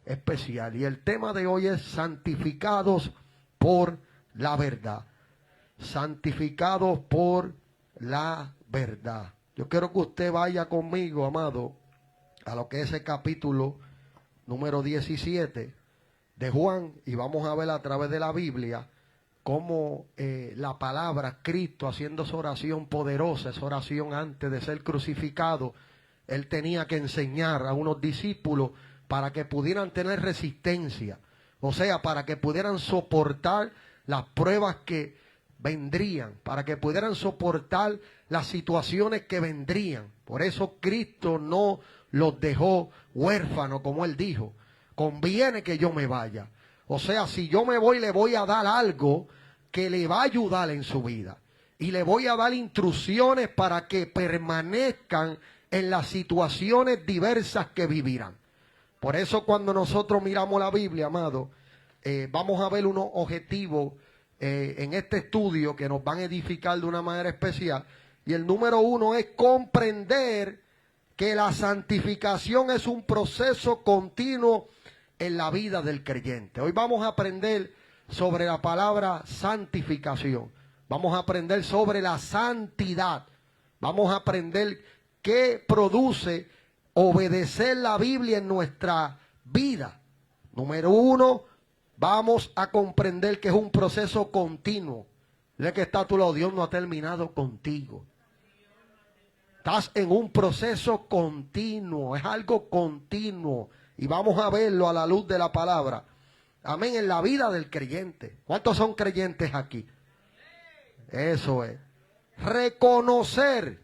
especial. Y el tema de hoy es santificados por la verdad. Santificados por la verdad. Yo quiero que usted vaya conmigo, amado, a lo que es el capítulo número 17 de Juan, y vamos a ver a través de la Biblia cómo la palabra, Cristo haciendo esa oración poderosa, esa oración antes de ser crucificado, Él tenía que enseñar a unos discípulos para que pudieran tener resistencia, o sea, para que pudieran soportar las pruebas que vendrían, para que pudieran soportar las situaciones que vendrían. Por eso Cristo no los dejó huérfanos, como Él dijo: conviene que yo me vaya. O sea, si yo me voy, le voy a dar algo que le va a ayudar en su vida. Y le voy a dar instrucciones para que permanezcan en las situaciones diversas que vivirán. Por eso cuando nosotros miramos la Biblia, amado, vamos a ver unos objetivos en este estudio que nos van a edificar de una manera especial. Y el número 1 es comprender que la santificación es un proceso continuo en la vida del creyente. Hoy vamos a aprender sobre la palabra santificación. Vamos a aprender sobre la santidad. Vamos a aprender qué produce obedecer la Biblia en nuestra vida. Número 1, vamos a comprender que es un proceso continuo. De que está a tu lado, Dios no ha terminado contigo. Estás en un proceso continuo, es algo continuo. Y vamos a verlo a la luz de la palabra. Amén, en la vida del creyente. ¿Cuántos son creyentes aquí? Eso es. Reconocer.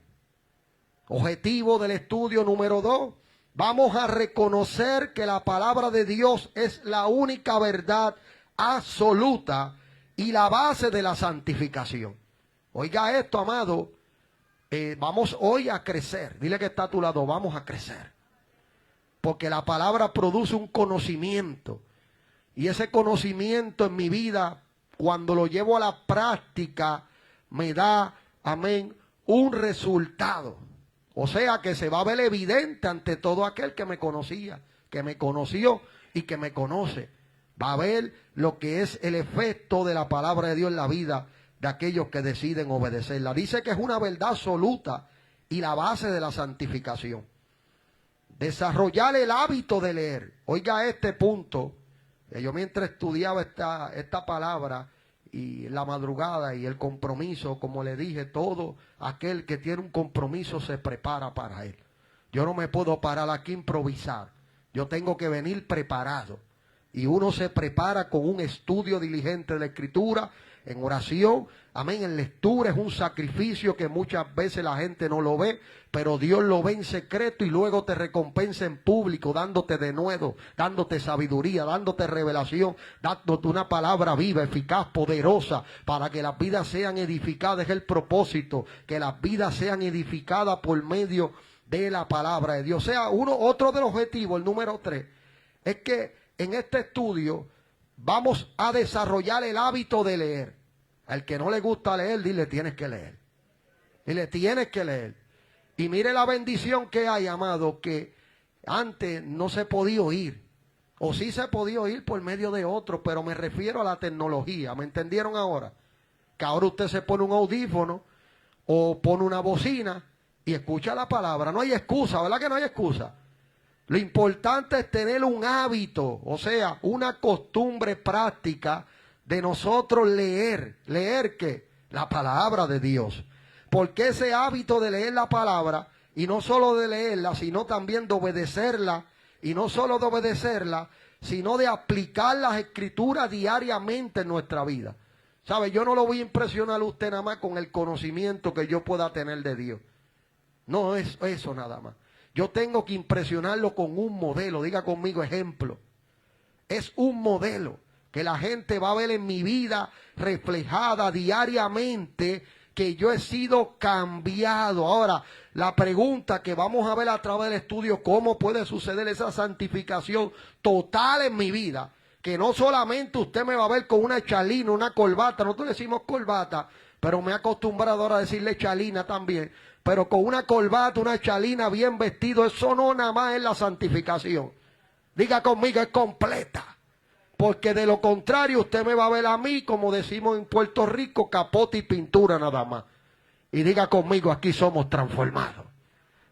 Objetivo del estudio número 2. Vamos a reconocer que la palabra de Dios es la única verdad absoluta y la base de la santificación. Oiga esto, amado. Vamos hoy a crecer. Dile que está a tu lado, vamos a crecer. Porque la palabra produce un conocimiento. Y ese conocimiento en mi vida, cuando lo llevo a la práctica, me da, amén, un resultado. O sea que se va a ver evidente ante todo aquel que me conocía, que me conoció y que me conoce. Va a ver lo que es el efecto de la palabra de Dios en la vida de aquellos que deciden obedecerla. Dice que es una verdad absoluta y la base de la santificación. Desarrollar el hábito de leer. Oiga este punto. Yo mientras estudiaba esta palabra y la madrugada y el compromiso, como le dije, todo aquel que tiene un compromiso se prepara para él. Yo no me puedo parar aquí a improvisar. Yo tengo que venir preparado. Y uno se prepara con un estudio diligente de la Escritura, en oración, amén, en lectura. Es un sacrificio que muchas veces la gente no lo ve, pero Dios lo ve en secreto y luego te recompensa en público, dándote de nuevo, dándote sabiduría, dándote revelación, dándote una palabra viva, eficaz, poderosa, para que las vidas sean edificadas. Es el propósito, que las vidas sean edificadas por medio de la palabra de Dios. O sea, otro de los objetivos, el número 3, es que en este estudio vamos a desarrollar el hábito de leer. Al que no le gusta leer, dile, tienes que leer. Dile, tienes que leer. Y mire la bendición que hay, amado, que antes no se podía oír. O sí se podía oír por medio de otros, pero me refiero a la tecnología. ¿Me entendieron ahora? Que ahora usted se pone un audífono o pone una bocina y escucha la palabra. No hay excusa, ¿verdad que no hay excusa? Lo importante es tener un hábito, o sea, una costumbre práctica de nosotros leer. ¿Leer qué? La palabra de Dios. Porque ese hábito de leer la palabra, y no solo de leerla, sino también de obedecerla, y no solo de obedecerla, sino de aplicar las escrituras diariamente en nuestra vida. ¿Sabe? Yo no lo voy a impresionar a usted nada más con el conocimiento que yo pueda tener de Dios. No es eso nada más. Yo tengo que impresionarlo con un modelo. Diga conmigo, ejemplo. Es un modelo que la gente va a ver en mi vida reflejada diariamente, que yo he sido cambiado. Ahora, la pregunta que vamos a ver a través del estudio, ¿cómo puede suceder esa santificación total en mi vida? Que no solamente usted me va a ver con una chalina, una corbata, nosotros decimos corbata, pero me he acostumbrado ahora a decirle chalina también, pero con una corbata, una chalina, bien vestido, eso no nada más es la santificación. Diga conmigo, es completa. Porque de lo contrario usted me va a ver a mí, como decimos en Puerto Rico, capote y pintura nada más. Y diga conmigo, aquí somos transformados.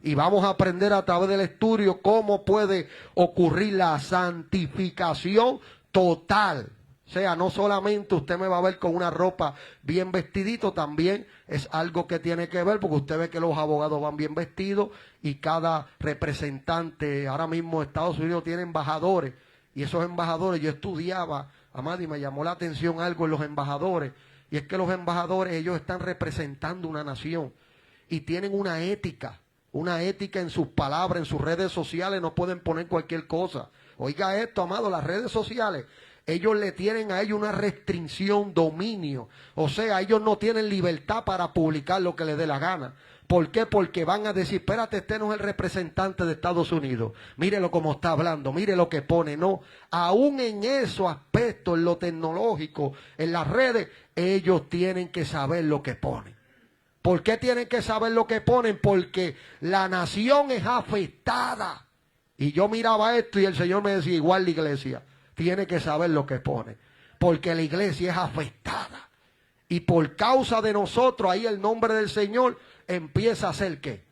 Y vamos a aprender a través del estudio cómo puede ocurrir la santificación total. O sea, no solamente usted me va a ver con una ropa bien vestidito, también es algo que tiene que ver, porque usted ve que los abogados van bien vestidos y cada representante, ahora mismo Estados Unidos tiene embajadores, y esos embajadores, yo estudiaba, amado, y me llamó la atención algo en los embajadores, y es que los embajadores, ellos están representando una nación y tienen una ética en sus palabras, en sus redes sociales, no pueden poner cualquier cosa. Oiga esto, amado, las redes sociales, ellos le tienen a ellos una restricción, dominio. O sea, ellos no tienen libertad para publicar lo que les dé la gana. ¿Por qué? Porque van a decir, espérate, este no es el representante de Estados Unidos. Mírelo cómo está hablando, mire lo que pone. No, aún en esos aspectos, en lo tecnológico, en las redes, ellos tienen que saber lo que ponen. ¿Por qué tienen que saber lo que ponen? Porque la nación es afectada. Y yo miraba esto y el Señor me decía, igual la iglesia tiene que saber lo que pone. Porque la iglesia es afectada. Y por causa de nosotros, ahí el nombre del Señor empieza a ser ¿qué?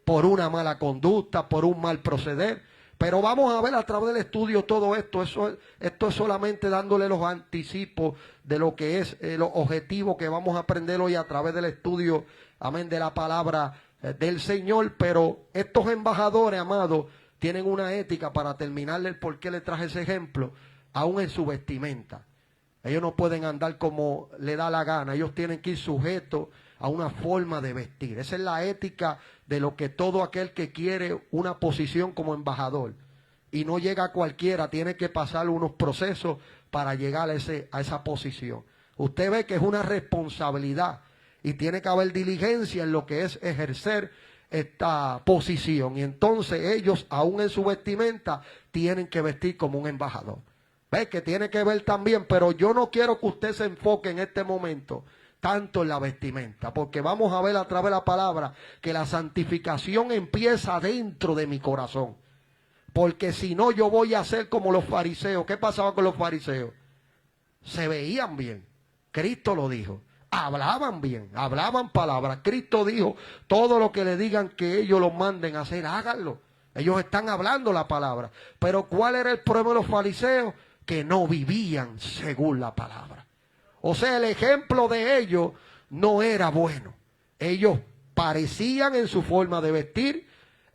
Por una mala conducta, por un mal proceder. Pero vamos a ver a través del estudio todo esto. Esto es solamente dándole los anticipos de lo que es los objetivos que vamos a aprender hoy a través del estudio, amén, de la palabra del Señor. Pero estos embajadores, amados, tienen una ética, para terminarle el por qué le traje ese ejemplo, aún en su vestimenta. Ellos no pueden andar como le da la gana, ellos tienen que ir sujetos a una forma de vestir. Esa es la ética de lo que todo aquel que quiere una posición como embajador, y no llega a cualquiera, tiene que pasar unos procesos para llegar a esa posición. Usted ve que es una responsabilidad y tiene que haber diligencia en lo que es ejercer esta posición. Y entonces ellos, aún en su vestimenta, tienen que vestir como un embajador. Ve que tiene que ver también, pero yo no quiero que usted se enfoque en este momento tanto en la vestimenta, porque vamos a ver a través de la palabra que la santificación empieza dentro de mi corazón. Porque si no, yo voy a ser como los fariseos. ¿Qué pasaba con los fariseos? Se veían bien. Cristo lo dijo. Hablaban bien, hablaban palabras. Cristo dijo, todo lo que le digan que ellos lo manden a hacer, háganlo. Ellos están hablando la palabra. Pero ¿cuál era el problema de los fariseos? Que no vivían según la palabra. O sea, el ejemplo de ellos no era bueno. Ellos parecían en su forma de vestir,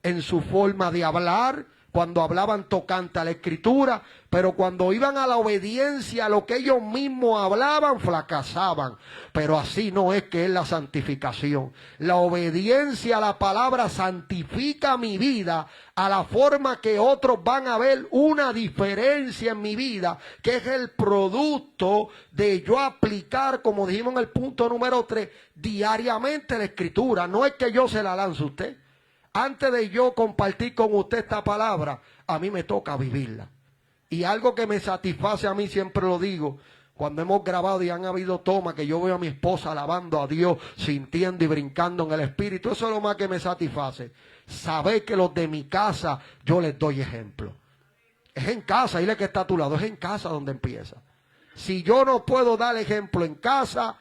en su forma de hablar, cuando hablaban tocante a la escritura, pero cuando iban a la obediencia a lo que ellos mismos hablaban, fracasaban. Pero así no es que es la santificación. La obediencia a la palabra santifica mi vida a la forma que otros van a ver una diferencia en mi vida, que es el producto de yo aplicar, como dijimos en el punto número 3, diariamente la escritura. No es que yo se la lance a usted. Antes de yo compartir con usted esta palabra, a mí me toca vivirla. Y algo que me satisface a mí, siempre lo digo, cuando hemos grabado y han habido tomas que yo veo a mi esposa alabando a Dios, sintiendo y brincando en el Espíritu, eso es lo más que me satisface. Saber que los de mi casa yo les doy ejemplo. Es en casa, dile que está a tu lado, es en casa donde empieza. Si yo no puedo dar ejemplo en casa,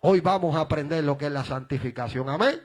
hoy vamos a aprender lo que es la santificación. Amén.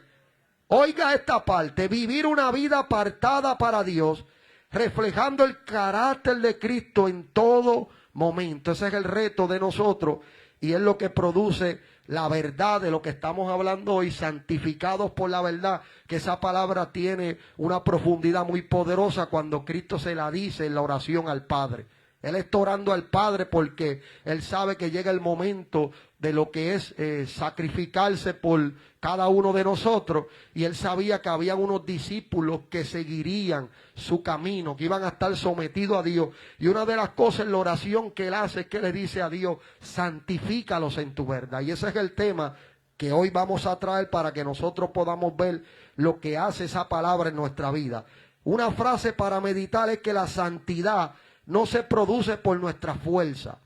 Oiga esta parte, vivir una vida apartada para Dios, reflejando el carácter de Cristo en todo momento. Ese es el reto de nosotros y es lo que produce la verdad de lo que estamos hablando hoy, santificados por la verdad, que esa palabra tiene una profundidad muy poderosa cuando Cristo se la dice en la oración al Padre. Él está orando al Padre porque Él sabe que llega el momento de lo que es sacrificarse por cada uno de nosotros. Y Él sabía que había unos discípulos que seguirían su camino, que iban a estar sometidos a Dios. Y una de las cosas en la oración que Él hace es que le dice a Dios, santifícalos en tu verdad. Y ese es el tema que hoy vamos a traer para que nosotros podamos ver lo que hace esa palabra en nuestra vida. Una frase para meditar es que la santidad no se produce por nuestra fuerza.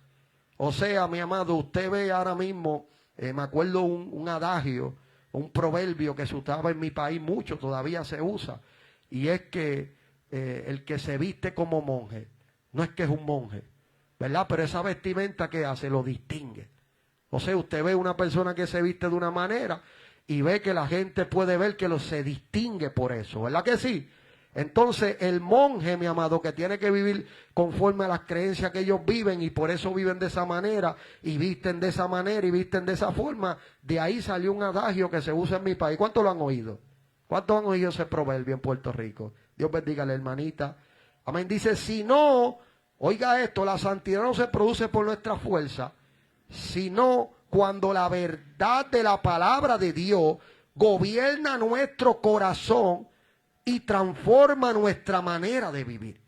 O sea, mi amado, usted ve ahora mismo, me acuerdo un adagio, un proverbio que se usaba en mi país mucho, todavía se usa. Y es que el que se viste como monje. No es que es un monje, ¿verdad? Pero esa vestimenta que hace lo distingue. O sea, usted ve una persona que se viste de una manera y ve que la gente puede ver que se distingue por eso, ¿verdad que sí? Entonces el monje, mi amado, que tiene que vivir conforme a las creencias que ellos viven y por eso viven de esa manera y visten de esa manera y visten de esa forma, de ahí salió un adagio que se usa en mi país. ¿Cuántos lo han oído? ¿Cuántos han oído ese proverbio en Puerto Rico? Dios bendiga a la hermanita. Amén. Dice, si no, oiga esto, la santidad no se produce por nuestra fuerza, sino cuando la verdad de la palabra de Dios gobierna nuestro corazón y transforma nuestra manera de vivir.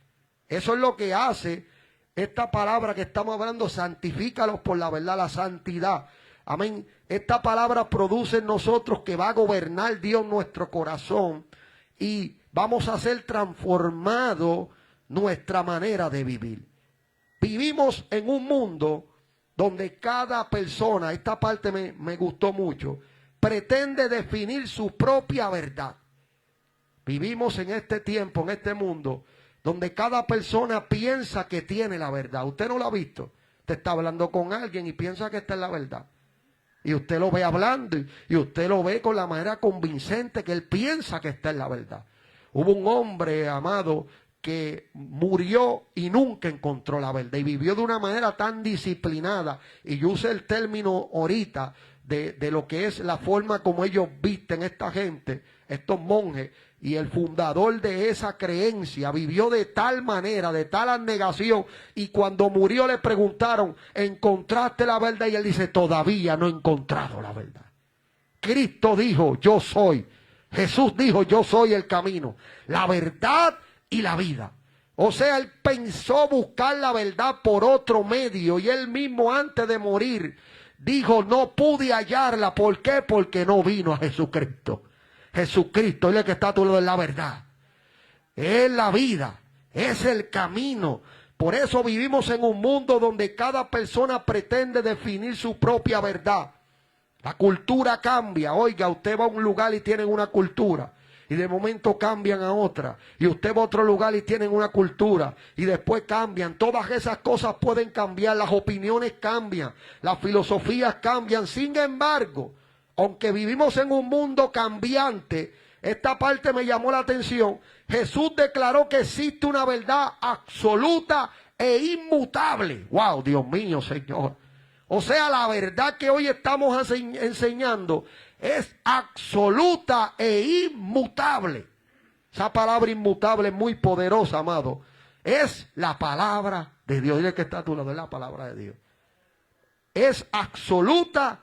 Eso es lo que hace esta palabra que estamos hablando, santifícalos por la verdad, la santidad. Amén. Esta palabra produce en nosotros que va a gobernar Dios nuestro corazón y vamos a ser transformados nuestra manera de vivir. Vivimos en un mundo donde cada persona, esta parte me gustó mucho, pretende definir su propia verdad. Vivimos en este tiempo, en este mundo, donde cada persona piensa que tiene la verdad. Usted no lo ha visto. Usted está hablando con alguien y piensa que esta es la verdad. Y usted lo ve hablando y usted lo ve con la manera convincente que él piensa que esta es la verdad. Hubo un hombre, amado, que murió y nunca encontró la verdad. Y vivió de una manera tan disciplinada. Y yo usé el término ahorita de lo que es la forma como ellos visten esta gente, estos monjes. Y el fundador de esa creencia vivió de tal manera, de tal abnegación. Y cuando murió le preguntaron, ¿encontraste la verdad? Y él dice, todavía no he encontrado la verdad. Cristo dijo, yo soy. Jesús dijo, yo soy el camino, la verdad y la vida. O sea, él pensó buscar la verdad por otro medio. Y él mismo antes de morir dijo, no pude hallarla. ¿Por qué? Porque no vino a Jesucristo. Jesucristo, Él es el que está a tu lado, es la verdad. Es la vida, es el camino. Por eso vivimos en un mundo donde cada persona pretende definir su propia verdad. La cultura cambia. Oiga, usted va a un lugar y tienen una cultura. Y de momento cambian a otra. Y usted va a otro lugar y tienen una cultura. Y después cambian. Todas esas cosas pueden cambiar. Las opiniones cambian. Las filosofías cambian. Sin embargo, aunque vivimos en un mundo cambiante, esta parte me llamó la atención. Jesús declaró que existe una verdad absoluta e inmutable. ¡Wow! Dios mío, Señor. O sea, la verdad que hoy estamos enseñando es absoluta e inmutable. Esa palabra inmutable es muy poderosa, amado. Es la palabra de Dios. Dile que está a tu lado, es la palabra de Dios. Es absoluta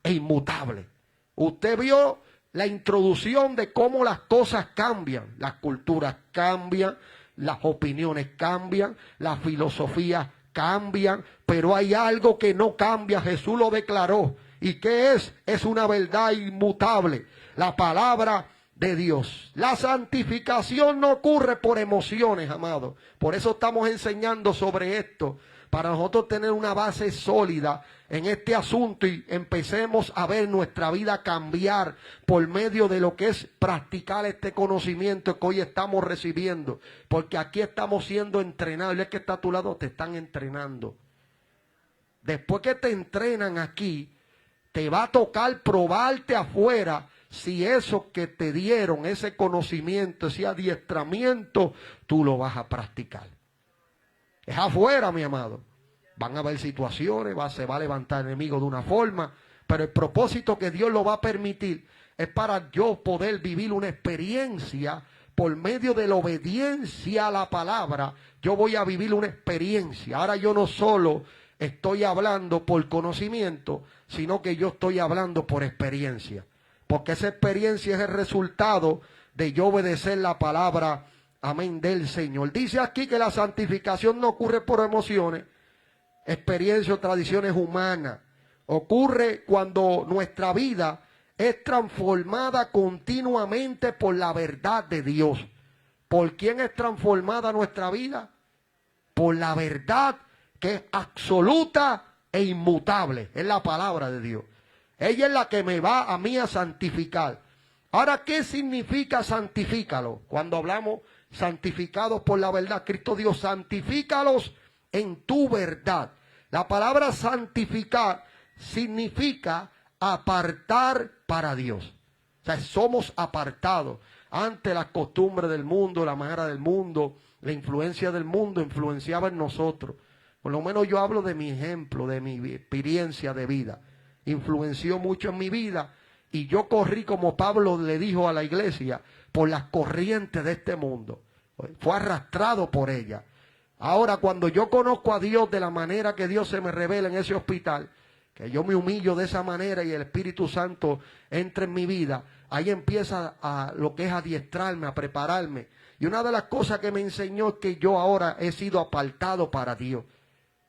e inmutable. Usted vio la introducción de cómo las cosas cambian. Las culturas cambian, las opiniones cambian, las filosofías cambian, pero hay algo que no cambia. Jesús lo declaró. ¿Y qué es? Es una verdad inmutable. La palabra de Dios. La santificación no ocurre por emociones, amado. Por eso estamos enseñando sobre esto. Para nosotros tener una base sólida en este asunto y empecemos a ver nuestra vida cambiar por medio de lo que es practicar este conocimiento que hoy estamos recibiendo. Porque aquí estamos siendo entrenados. El que está a tu lado te están entrenando. Después que te entrenan aquí, te va a tocar probarte afuera si eso que te dieron, ese conocimiento, ese adiestramiento, tú lo vas a practicar. Es afuera, mi amado. Van a haber situaciones, se va a levantar el enemigo de una forma, pero el propósito que Dios lo va a permitir es para yo poder vivir una experiencia por medio de la obediencia a la palabra. Yo voy a vivir una experiencia. Ahora yo no solo estoy hablando por conocimiento, sino que yo estoy hablando por experiencia. Porque esa experiencia es el resultado de yo obedecer la palabra. Amén, del Señor. Dice aquí que la santificación no ocurre por emociones, experiencias o tradiciones humanas. Ocurre cuando nuestra vida es transformada continuamente por la verdad de Dios. ¿Por quién es transformada nuestra vida? Por la verdad que es absoluta e inmutable. Es la palabra de Dios. Ella es la que me va a mí a santificar. Ahora, ¿qué significa santifícalo? Cuando hablamos santificados por la verdad. Cristo dijo, santifícalos en tu verdad. La palabra santificar significa apartar para Dios. O sea, somos apartados ante las costumbres del mundo, la manera del mundo, la influencia del mundo influenciaba en nosotros. Por lo menos yo hablo de mi ejemplo, de mi experiencia de vida. Influenció mucho en mi vida y yo corrí, como Pablo le dijo a la iglesia, por las corrientes de este mundo. Fue arrastrado por ella. Ahora, cuando yo conozco a Dios de la manera que Dios se me revela en ese hospital, que yo me humillo de esa manera y el Espíritu Santo entra en mi vida, ahí empieza a lo que es adiestrarme, a prepararme. Y una de las cosas que me enseñó es que yo ahora he sido apartado para Dios.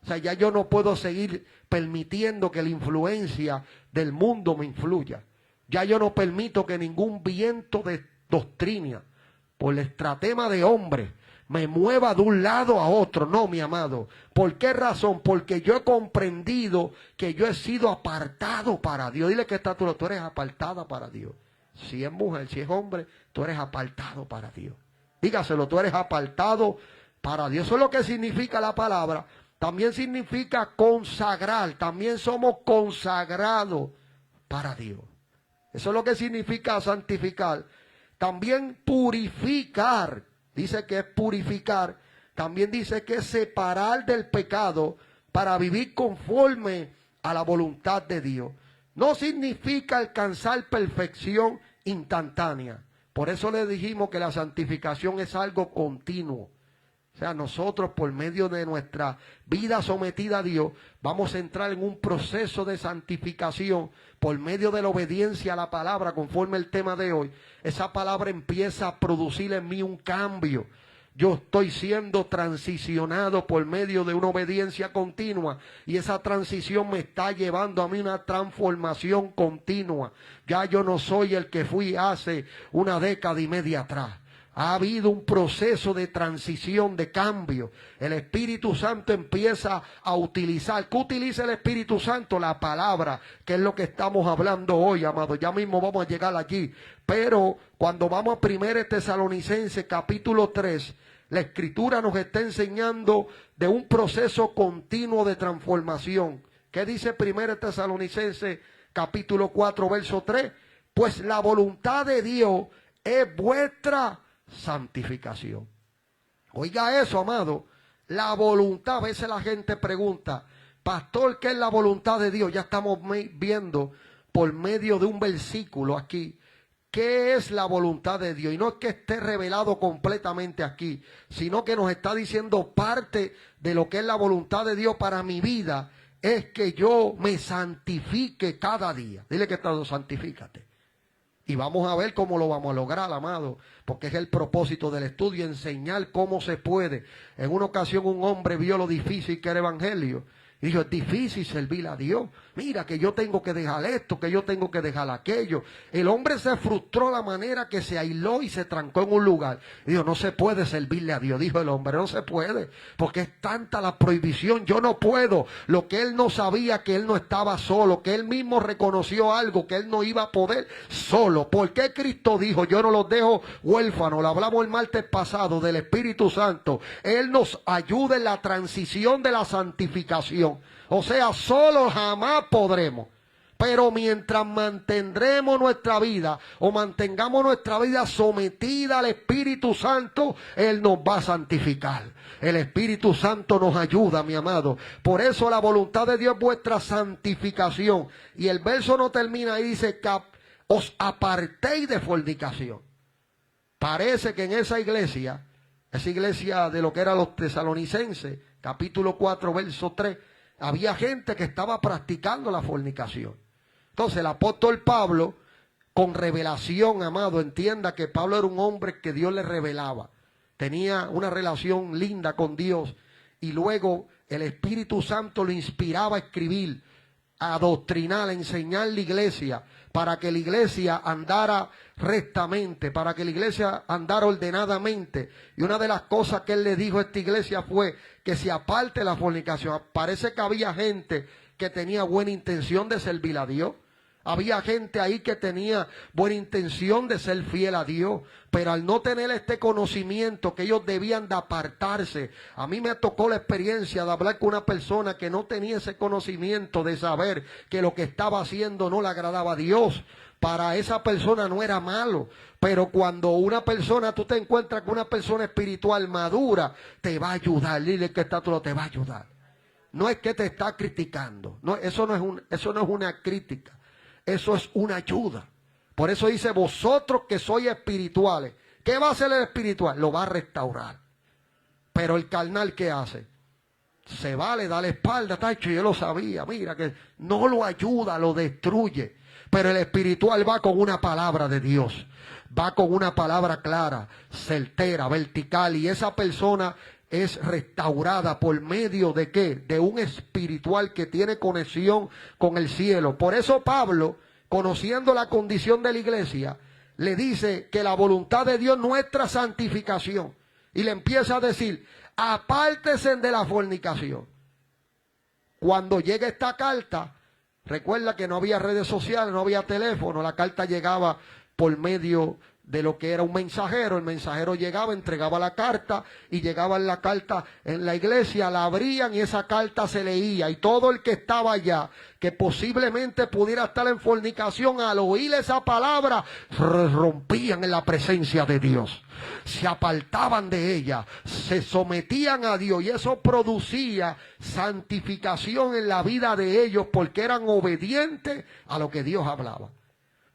O sea, ya yo no puedo seguir permitiendo que la influencia del mundo me influya. Ya yo no permito que ningún viento de doctrina, por el estratema de hombre, me mueva de un lado a otro. No, mi amado. ¿Por qué razón? Porque yo he comprendido que yo he sido apartado para Dios. Dile que tú eres apartada para Dios. Si es mujer, si es hombre, tú eres apartado para Dios. Dígaselo, tú eres apartado para Dios. Eso es lo que significa la palabra. También significa consagrar. También somos consagrados para Dios. Eso es lo que significa santificar. También purificar. Dice que es purificar. También dice que es separar del pecado para vivir conforme a la voluntad de Dios. No significa alcanzar perfección instantánea. Por eso le dijimos que la santificación es algo continuo. O sea, nosotros por medio de nuestra vida sometida a Dios, vamos a entrar en un proceso de santificación por medio de la obediencia a la palabra, conforme el tema de hoy. Esa palabra empieza a producir en mí un cambio. Yo estoy siendo transicionado por medio de una obediencia continua y esa transición me está llevando a mí una transformación continua. Ya yo no soy el que fui hace una década y media atrás. Ha habido un proceso de transición, de cambio. El Espíritu Santo empieza a utilizar. ¿Qué utiliza el Espíritu Santo? La palabra, que es lo que estamos hablando hoy, amado. Ya mismo vamos a llegar allí. Pero cuando vamos a 1 Tesalonicenses capítulo 3, la Escritura nos está enseñando de un proceso continuo de transformación. ¿Qué dice 1 Tesalonicenses capítulo 4, verso 3? Pues la voluntad de Dios es vuestra santificación. Oiga eso, amado. La voluntad, a veces la gente pregunta, pastor, ¿qué es la voluntad de Dios? Ya estamos viendo por medio de un versículo aquí qué es la voluntad de Dios. Y no es que esté revelado completamente aquí, sino que nos está diciendo parte de lo que es la voluntad de Dios para mi vida, es que yo me santifique cada día. Dile que todo, santifícate. Y vamos a ver cómo lo vamos a lograr, amado, porque es el propósito del estudio, enseñar cómo se puede. En una ocasión un hombre vio lo difícil que era el evangelio. Y dijo, es difícil servir a Dios. Mira que yo tengo que dejar esto, que yo tengo que dejar aquello. El hombre se frustró la manera que se aisló y se trancó en un lugar. Y dijo, no se puede servirle a Dios. Dijo el hombre, no se puede, porque es tanta la prohibición. Yo no puedo. Lo que él no sabía, que él no estaba solo, que él mismo reconoció algo, que él no iba a poder solo. ¿Por qué Cristo dijo, yo no los dejo huérfanos? Lo hablamos el martes pasado del Espíritu Santo. Él nos ayuda en la transición de la santificación. O sea, solo jamás podremos. Pero mientras mantendremos nuestra vida o mantengamos nuestra vida sometida al Espíritu Santo, Él nos va a santificar. El Espíritu Santo nos ayuda, mi amado. Por eso la voluntad de Dios es vuestra santificación. Y el verso no termina ahí, dice que os apartéis de fornicación. Parece que en esa iglesia de lo que eran los tesalonicenses, capítulo 4, verso 3, había gente que estaba practicando la fornicación. Entonces el apóstol Pablo, con revelación, amado, entienda que Pablo era un hombre que Dios le revelaba. Tenía una relación linda con Dios y luego el Espíritu Santo lo inspiraba a escribir, a adoctrinar, a enseñar la iglesia, para que la iglesia andara rectamente, para que la iglesia andara ordenadamente. Y una de las cosas que él le dijo a esta iglesia fue que se aparte la fornicación. Parece que había gente que tenía buena intención de servir a Dios. Había gente ahí que tenía buena intención de ser fiel a Dios, pero al no tener este conocimiento que ellos debían de apartarse. A mí me tocó la experiencia de hablar con una persona que no tenía ese conocimiento de saber que lo que estaba haciendo no le agradaba a Dios. Para esa persona no era malo, pero cuando una persona, tú te encuentras con una persona espiritual madura, te va a ayudar. Dile que está todo, te va a ayudar. No es que te está criticando, no, eso no es una crítica. Eso es una ayuda. Por eso dice, vosotros que sois espirituales. ¿Qué va a hacer el espiritual? Lo va a restaurar. Pero el carnal, ¿qué hace? Se va, le da la espalda, tacho, yo lo sabía. Mira que no lo ayuda, lo destruye. Pero el espiritual va con una palabra de Dios. Va con una palabra clara, certera, vertical. Y esa persona es restaurada por medio de ¿qué? De un espiritual que tiene conexión con el cielo. Por eso Pablo, conociendo la condición de la iglesia, le dice que la voluntad de Dios es nuestra santificación. Y le empieza a decir, apártense de la fornicación. Cuando llega esta carta, recuerda que no había redes sociales, no había teléfono, la carta llegaba por medio de lo que era un mensajero. El mensajero llegaba, entregaba la carta y llegaba la carta en la iglesia, la abrían y esa carta se leía. Y todo el que estaba allá, que posiblemente pudiera estar en fornicación, al oír esa palabra, rompían en la presencia de Dios. Se apartaban de ella, se sometían a Dios y eso producía santificación en la vida de ellos porque eran obedientes a lo que Dios hablaba.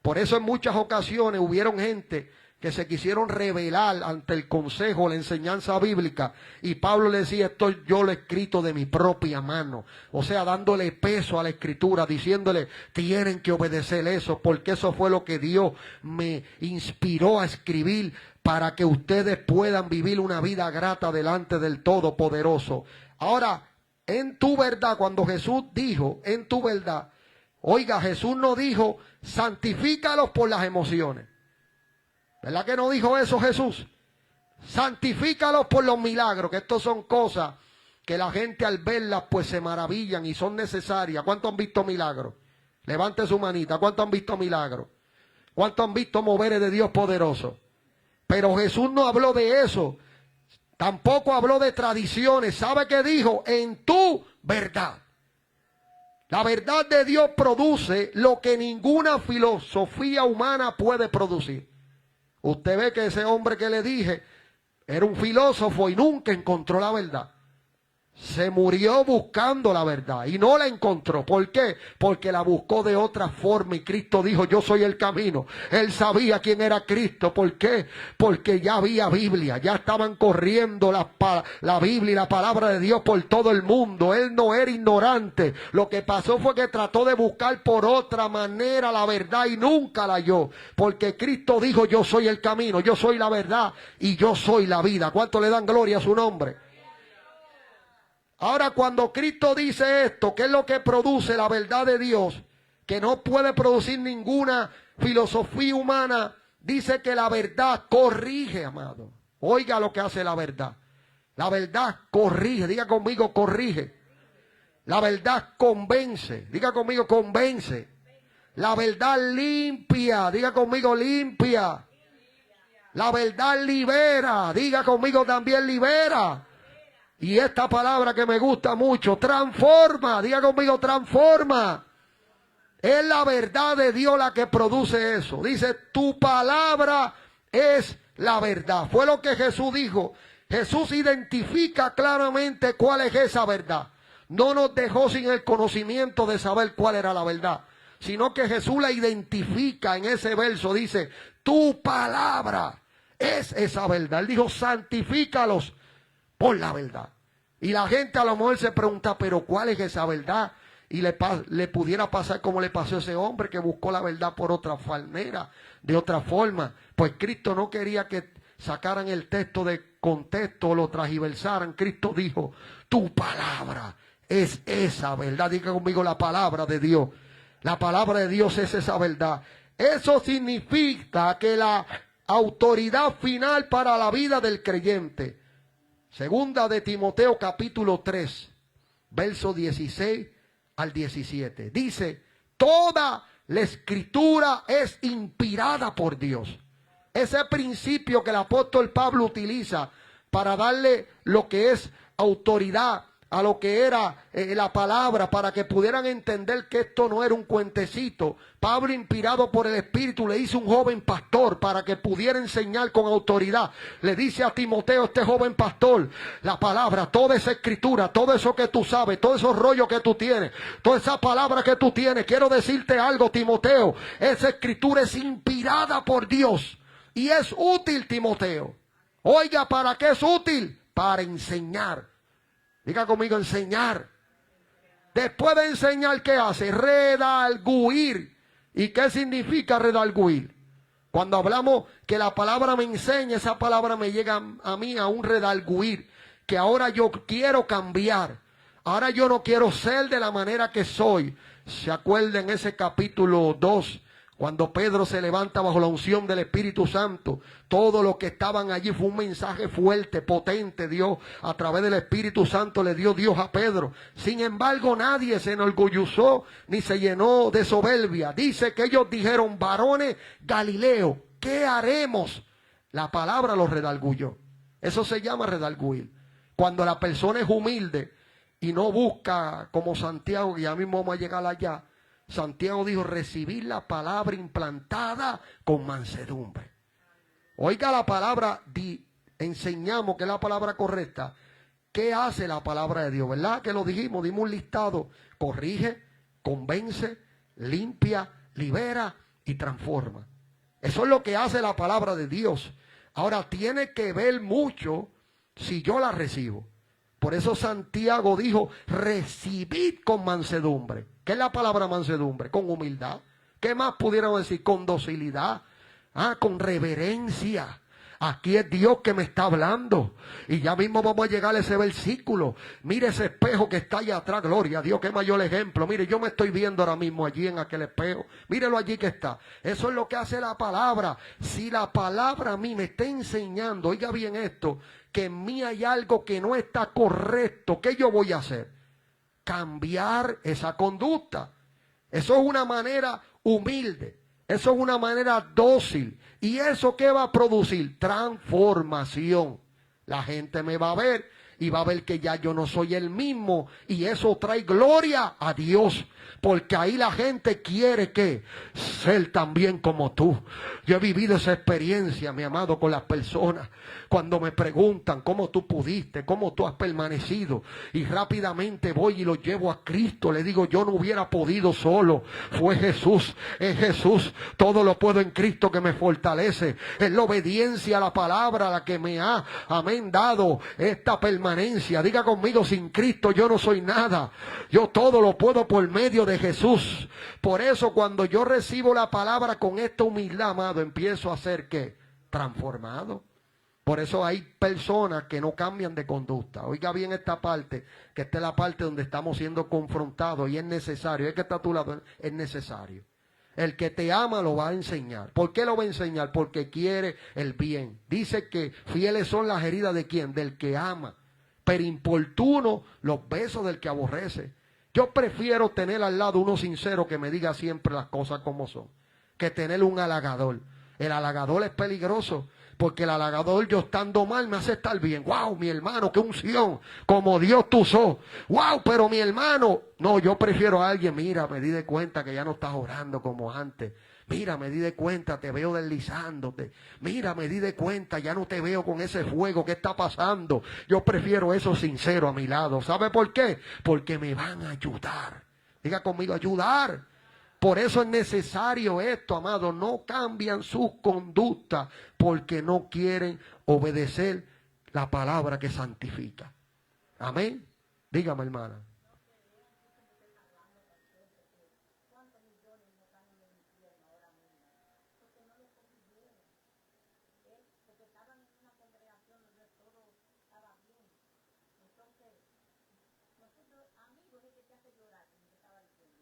Por eso en muchas ocasiones hubieron gente que se quisieron rebelar ante el consejo, la enseñanza bíblica. Y Pablo le decía, esto yo lo he escrito de mi propia mano. O sea, dándole peso a la escritura, diciéndole, tienen que obedecer eso, porque eso fue lo que Dios me inspiró a escribir para que ustedes puedan vivir una vida grata delante del Todopoderoso. Ahora, en tu verdad, cuando Jesús dijo, en tu verdad, oiga, Jesús no dijo, santifícalos por las emociones. ¿Verdad que no dijo eso Jesús? Santifícalos por los milagros, que estos son cosas que la gente al verlas pues se maravillan y son necesarias. ¿Cuántos han visto milagros? Levante su manita. ¿Cuántos han visto milagros? ¿Cuántos han visto moveres de Dios poderoso? Pero Jesús no habló de eso. Tampoco habló de tradiciones. ¿Sabe qué dijo? En tu verdad. La verdad de Dios produce lo que ninguna filosofía humana puede producir. Usted ve que ese hombre que le dije era un filósofo y nunca encontró la verdad. Se murió buscando la verdad y no la encontró. ¿Por qué? Porque la buscó de otra forma y Cristo dijo, yo soy el camino. Él sabía quién era Cristo. ¿Por qué? Porque ya había Biblia, ya estaban corriendo la Biblia y la palabra de Dios por todo el mundo. Él no era ignorante. Lo que pasó fue que trató de buscar por otra manera la verdad y nunca la halló. Porque Cristo dijo, yo soy el camino, yo soy la verdad y yo soy la vida. ¿Cuánto le dan gloria a su nombre? Ahora, cuando Cristo dice esto, ¿qué es lo que produce la verdad de Dios? Que no puede producir ninguna filosofía humana. Dice que la verdad corrige, amado. Oiga lo que hace la verdad. La verdad corrige. Diga conmigo, corrige. La verdad convence. Diga conmigo, convence. La verdad limpia. Diga conmigo, limpia. La verdad libera. Diga conmigo también, libera. Y esta palabra que me gusta mucho, transforma. Diga conmigo, transforma. Es la verdad de Dios la que produce eso. Dice, tu palabra es la verdad. Fue lo que Jesús dijo. Jesús identifica claramente cuál es esa verdad. No nos dejó sin el conocimiento de saber cuál era la verdad, sino que Jesús la identifica en ese verso. Dice, tu palabra es esa verdad. Él dijo, santifícalos por la verdad. Y la gente a lo mejor se pregunta, pero ¿cuál es esa verdad? Y le pudiera pasar como le pasó a ese hombre que buscó la verdad por otra manera, de otra forma. Pues Cristo no quería que sacaran el texto de contexto o lo transgiversaran. Cristo dijo, tu palabra es esa verdad. Diga conmigo, la palabra de Dios. La palabra de Dios es esa verdad. Eso significa que la autoridad final para la vida del creyente. Segunda de Timoteo capítulo 3, verso 16 al 17. Dice, toda La escritura es inspirada por Dios. Ese principio que el apóstol Pablo utiliza para darle lo que es autoridad a lo que era la palabra, para que pudieran entender que esto no era un cuentecito. Pablo, inspirado por el Espíritu, le hizo un joven pastor para que pudiera enseñar con autoridad. Le dice a Timoteo, este joven pastor, la palabra, toda esa escritura, todo eso que tú sabes, todos esos rollos que tú tienes, toda esa palabra que tú tienes, quiero decirte algo, Timoteo, esa escritura es inspirada por Dios y es útil, Timoteo. Oiga, ¿para qué es útil? Para enseñar. Diga conmigo, enseñar. Después de enseñar, ¿qué hace? Redarguir. ¿Y qué significa redarguir? Cuando hablamos que la palabra me enseña, esa palabra me llega a mí a un redarguir. Que ahora yo quiero cambiar. Ahora yo no quiero ser de la manera que soy. ¿Se acuerdan ese capítulo 2? Cuando Pedro se levanta bajo la unción del Espíritu Santo, todos los que estaban allí, fue un mensaje fuerte, potente. Dios, a través del Espíritu Santo, le dio Dios a Pedro. Sin embargo, nadie se enorgullezó ni se llenó de soberbia. Dice que ellos dijeron, varones Galileo, ¿qué haremos? La palabra los redarguyó. Eso se llama redarguir. Cuando la persona es humilde y no busca como Santiago, que ya mismo vamos a llegar allá. Santiago dijo, recibir la palabra implantada con mansedumbre. Oiga la palabra, enseñamos que es la palabra correcta. ¿Qué hace la palabra de Dios? ¿Verdad que lo dijimos? Dimos un listado. Corrige, convence, limpia, libera y transforma. Eso es lo que hace la palabra de Dios. Ahora tiene que ver mucho si yo la recibo. Por eso Santiago dijo, recibid con mansedumbre. ¿Qué es la palabra mansedumbre? Con humildad. ¿Qué más pudiéramos decir? Con docilidad. Con reverencia. Aquí es Dios que me está hablando. Y ya mismo vamos a llegar a ese versículo. Mire ese espejo que está allá atrás. Gloria a Dios, qué mayor ejemplo. Mire, yo me estoy viendo ahora mismo allí en aquel espejo. Mírelo allí que está. Eso es lo que hace la palabra. Si la palabra a mí me está enseñando, oiga bien esto, que en mí hay algo que no está correcto, ¿qué yo voy a hacer? Cambiar esa conducta. Eso es una manera humilde. Eso es una manera dócil. ¿Y eso qué va a producir? Transformación. La gente me va a ver y va a ver que ya yo no soy el mismo. Y eso trae gloria a Dios. Porque ahí la gente quiere que ser también como tú. Yo he vivido esa experiencia, mi amado, con las personas. Cuando me preguntan cómo tú pudiste, cómo tú has permanecido. Y rápidamente voy y lo llevo a Cristo. Le digo, yo no hubiera podido solo. Fue Jesús. Es Jesús. Todo lo puedo en Cristo que me fortalece. Es la obediencia a la palabra la que me ha, amén, dado esta permanencia. Diga conmigo, sin Cristo yo no soy nada. Yo todo lo puedo por medio de Jesús. Por eso cuando yo recibo la palabra con esta humildad, amado, empiezo a ser ¿qué? Transformado. Por eso hay personas que no cambian de conducta. Oiga bien esta parte, que esta es la parte donde estamos siendo confrontados y es necesario. Es que está a tu lado, es necesario. El que te ama lo va a enseñar. ¿Por qué lo va a enseñar? Porque quiere el bien. Dice que fieles son las heridas de ¿quién? Del que ama. Pero importuno los besos del que aborrece. Yo prefiero tener al lado uno sincero que me diga siempre las cosas como son, que tener un halagador. El halagador es peligroso, porque el halagador, yo estando mal, me hace estar bien. ¡Wow, mi hermano, qué unción! Como Dios tú sos. ¡Wow, pero mi hermano! No, yo prefiero a alguien, mira, me di de cuenta que ya no estás orando como antes. Mira, me di de cuenta, te veo deslizándote. Mira, me di de cuenta, ya no te veo con ese fuego. ¿Qué está pasando? Yo prefiero eso sincero a mi lado. ¿Sabe por qué? Porque me van a ayudar. Diga conmigo, ayudar. Por eso es necesario esto, amado. No cambian sus conductas porque no quieren obedecer la palabra que santifica. Amén. Dígame, hermana.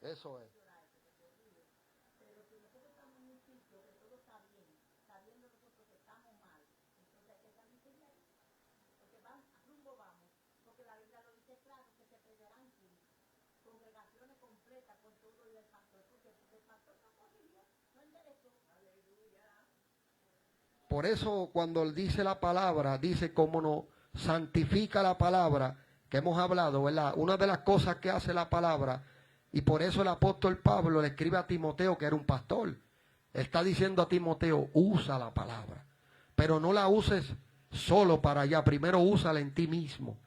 Eso es. Por eso cuando él dice la palabra, dice cómo nos santifica la palabra que hemos hablado, ¿verdad? Una de las cosas que hace la palabra, y por eso el apóstol Pablo le escribe a Timoteo, que era un pastor. Él está diciendo a Timoteo, usa la palabra, pero no la uses solo para allá, primero úsala en ti mismo.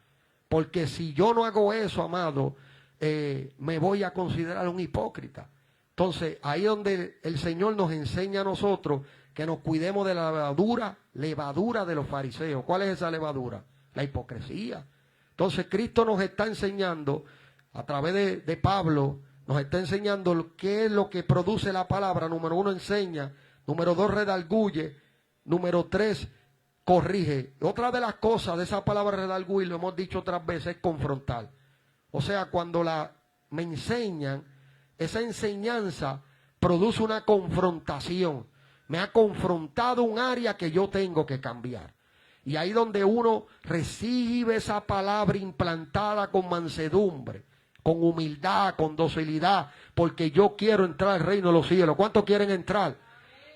Porque si yo no hago eso, amado, me voy a considerar un hipócrita. Entonces, ahí es donde el Señor nos enseña a nosotros que nos cuidemos de la levadura de los fariseos. ¿Cuál es esa levadura? La hipocresía. Entonces, Cristo nos está enseñando, a través de Pablo, nos está enseñando qué es lo que produce la palabra. Número 1, enseña. Número 2, redarguye. Número 3, corrige. Otra de las cosas de esa palabra redarguir, lo hemos dicho otras veces, es confrontar. O sea, cuando me enseñan, esa enseñanza produce una confrontación. Me ha confrontado un área que yo tengo que cambiar. Y ahí donde uno recibe esa palabra implantada con mansedumbre, con humildad, con docilidad, porque yo quiero entrar al reino de los cielos. ¿Cuántos quieren entrar?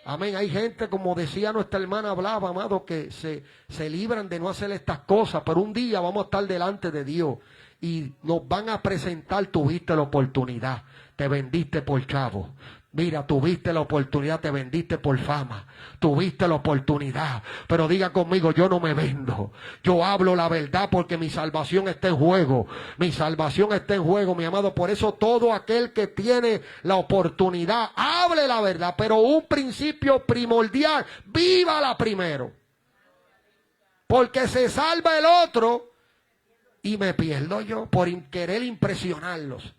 Amén. Hay gente, como decía nuestra hermana, hablaba, amado, que se libran de no hacer estas cosas, pero un día vamos a estar delante de Dios y nos van a presentar, tuviste la oportunidad, te vendiste por chavo. Mira, tuviste la oportunidad, te vendiste por fama, tuviste la oportunidad, pero diga conmigo, yo no me vendo, yo hablo la verdad porque mi salvación está en juego, mi salvación está en juego, mi amado. Por eso todo aquel que tiene la oportunidad, hable la verdad, pero un principio primordial, vívala primero, porque se salva el otro y me pierdo yo por querer impresionarlos.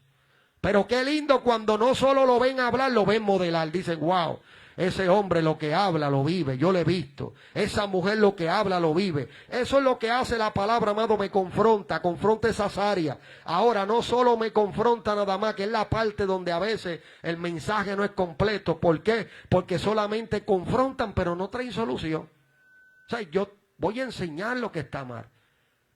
Pero qué lindo cuando no solo lo ven hablar, lo ven modelar. Dicen, wow, ese hombre lo que habla lo vive, yo lo he visto. Esa mujer lo que habla lo vive. Eso es lo que hace la palabra, amado, me confronta esas áreas. Ahora no solo me confronta nada más, que es la parte donde a veces el mensaje no es completo. ¿Por qué? Porque solamente confrontan, pero no traen solución. O sea, yo voy a enseñar lo que está mal.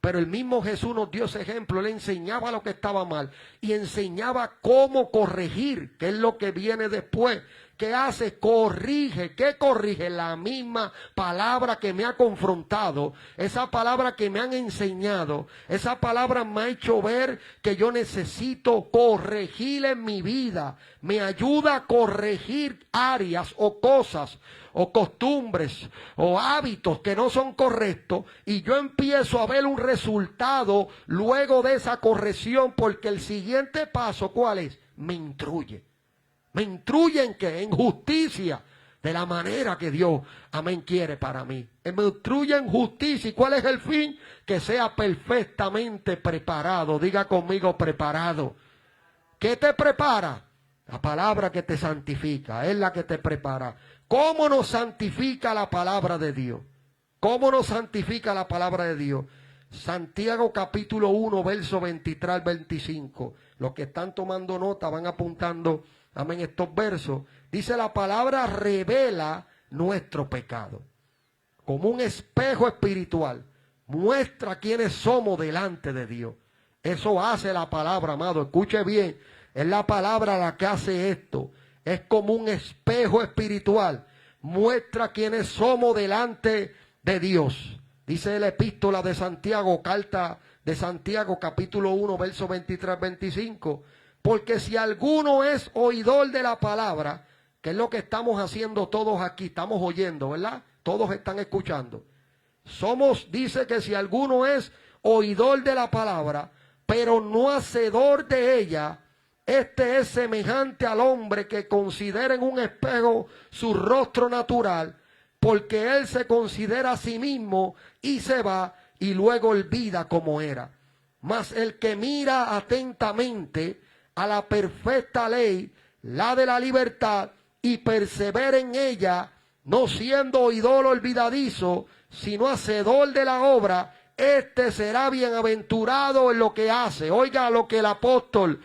Pero el mismo Jesús nos dio ese ejemplo. Él enseñaba lo que estaba mal y enseñaba cómo corregir, que es lo que viene después. ¿Qué hace? Corrige. ¿Qué corrige? La misma palabra que me ha confrontado, esa palabra que me han enseñado, esa palabra me ha hecho ver que yo necesito corregir en mi vida. Me ayuda a corregir áreas o cosas o costumbres o hábitos que no son correctos, y yo empiezo a ver un resultado luego de esa corrección, porque el siguiente paso, ¿cuál es? Me instruye. ¿Me instruye en qué? En justicia, de la manera que Dios, amén, quiere para mí. Me instruye en justicia. ¿Y cuál es el fin? Que sea perfectamente preparado. Diga conmigo, preparado. ¿Qué te prepara? La palabra que te santifica, es la que te prepara. ¿Cómo nos santifica la palabra de Dios? ¿Cómo nos santifica la palabra de Dios? Santiago capítulo 1, verso 23 al 25. Los que están tomando nota van apuntando, amén, estos versos. Dice, la palabra revela nuestro pecado. Como un espejo espiritual, muestra quiénes somos delante de Dios. Eso hace la palabra, amado. Escuche bien, es la palabra la que hace esto. Es como un espejo espiritual. Muestra quiénes somos delante de Dios. Dice la epístola de Santiago, carta de Santiago, capítulo 1, verso 23-25. Porque si alguno es oidor de la palabra, que es lo que estamos haciendo todos aquí, estamos oyendo, ¿verdad? Todos están escuchando. Dice que si alguno es oidor de la palabra, pero no hacedor de ella, este es semejante al hombre que considera en un espejo su rostro natural, porque él se considera a sí mismo y se va y luego olvida cómo era. Mas el que mira atentamente a la perfecta ley, la de la libertad, y persevera en ella, no siendo oidor olvidadizo, sino hacedor de la obra, este será bienaventurado en lo que hace. Oiga lo que el apóstol,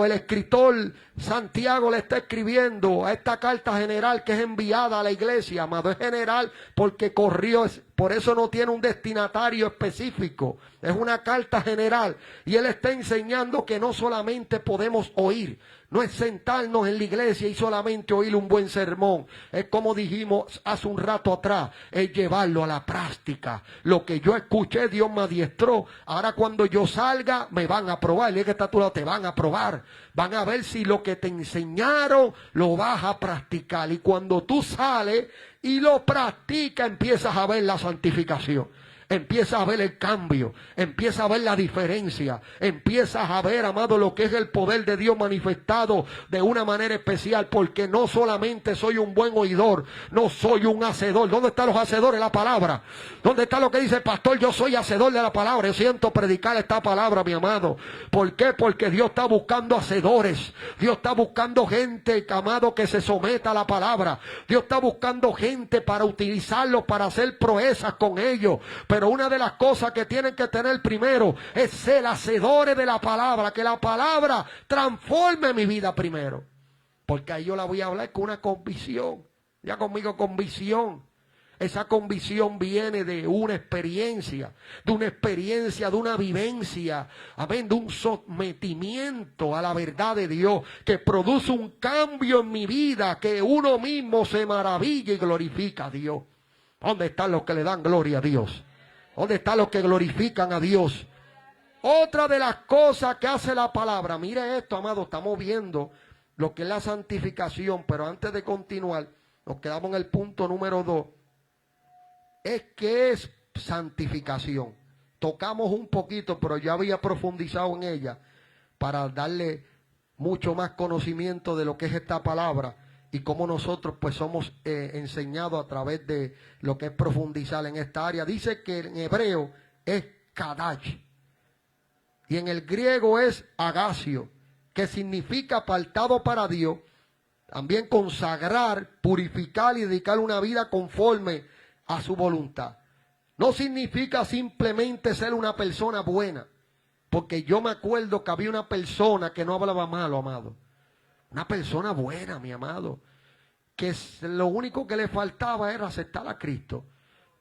el escritor Santiago le está escribiendo a esta carta general que es enviada a la iglesia, amado. Es general porque corrió, por eso no tiene un destinatario específico. Es una carta general. Y él está enseñando que no solamente podemos oír, no es sentarnos en la iglesia y solamente oír un buen sermón. Es como dijimos hace un rato atrás, es llevarlo a la práctica. Lo que yo escuché, Dios me adiestró. Ahora cuando yo salga, me van a probar. El que está a tu lado, te van a probar. Van a ver si lo que te enseñaron lo vas a practicar. Y cuando tú sales y lo practicas, empiezas a ver la santificación. Empiezas a ver el cambio, empiezas a ver la diferencia, empiezas a ver, amado, lo que es el poder de Dios manifestado de una manera especial, porque no solamente soy un buen oidor, no soy un hacedor. ¿Dónde están los hacedores de la palabra? ¿Dónde está lo que dice el pastor? Yo soy hacedor de la palabra. Yo siento predicar esta palabra, mi amado. ¿Por qué? Porque Dios está buscando hacedores. Dios está buscando gente, amado, que se someta a la palabra. Dios está buscando gente para utilizarlos, para hacer proezas con ellos. Pero una de las cosas que tienen que tener primero es ser hacedores de la palabra. Que la palabra transforme mi vida primero. Porque ahí yo la voy a hablar con una convicción. Ya conmigo, convicción. Esa convicción viene de una experiencia, de una vivencia, amén, de un sometimiento a la verdad de Dios, que produce un cambio en mi vida, que uno mismo se maravilla y glorifica a Dios. ¿Dónde están los que le dan gloria a Dios? ¿Dónde están los que glorifican a Dios? Otra de las cosas que hace la palabra, mire esto, amado, estamos viendo lo que es la santificación, pero antes de continuar, nos quedamos en el punto número 2, es que es santificación. Tocamos un poquito, pero yo había profundizado en ella para darle mucho más conocimiento de lo que es esta palabra y cómo nosotros pues somos enseñados a través de lo que es profundizar en esta área. Dice que en hebreo es kadash y en el griego es agasio, que significa apartado para Dios, también consagrar, purificar y dedicar una vida conforme a su voluntad. No significa simplemente ser una persona buena, porque yo me acuerdo que había una persona que no hablaba malo, amado. Una persona buena, mi amado, que lo único que le faltaba era aceptar a Cristo.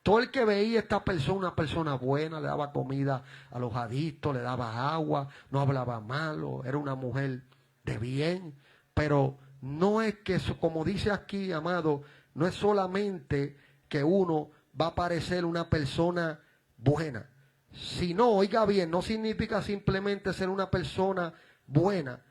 Todo el que veía a esta persona, una persona buena, le daba comida a los adictos, le daba agua, no hablaba malo, era una mujer de bien. Pero no es que eso, como dice aquí, amado, no es solamente que uno va a parecer una persona buena. Sino, oiga bien, no significa simplemente ser una persona buena,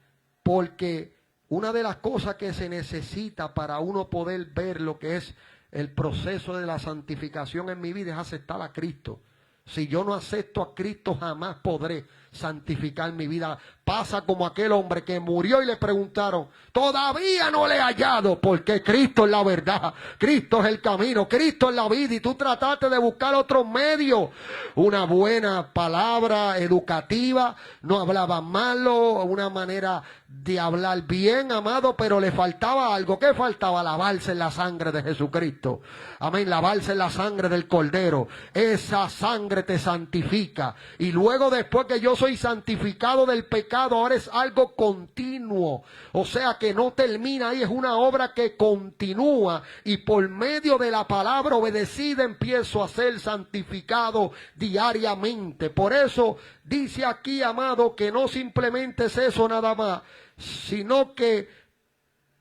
porque una de las cosas que se necesita para uno poder ver lo que es el proceso de la santificación en mi vida es aceptar a Cristo. Si yo no acepto a Cristo, jamás podré santificar mi vida. Pasa como aquel hombre que murió y le preguntaron, todavía no le he hallado, porque Cristo es la verdad, Cristo es el camino, Cristo es la vida, y tú trataste de buscar otros medios. Una buena palabra educativa, no hablaba malo, una manera de hablar bien, amado, pero le faltaba algo. ¿Qué faltaba? Lavarse en la sangre de Jesucristo. Amén, lavarse en la sangre del Cordero. Esa sangre te santifica. Y luego, después que yo soy santificado del pecado, ahora es algo continuo. O sea que no termina ahí, es una obra que continúa. Y por medio de la palabra obedecida empiezo a ser santificado diariamente. Por eso dice aquí, amado, que no simplemente es eso nada más, sino que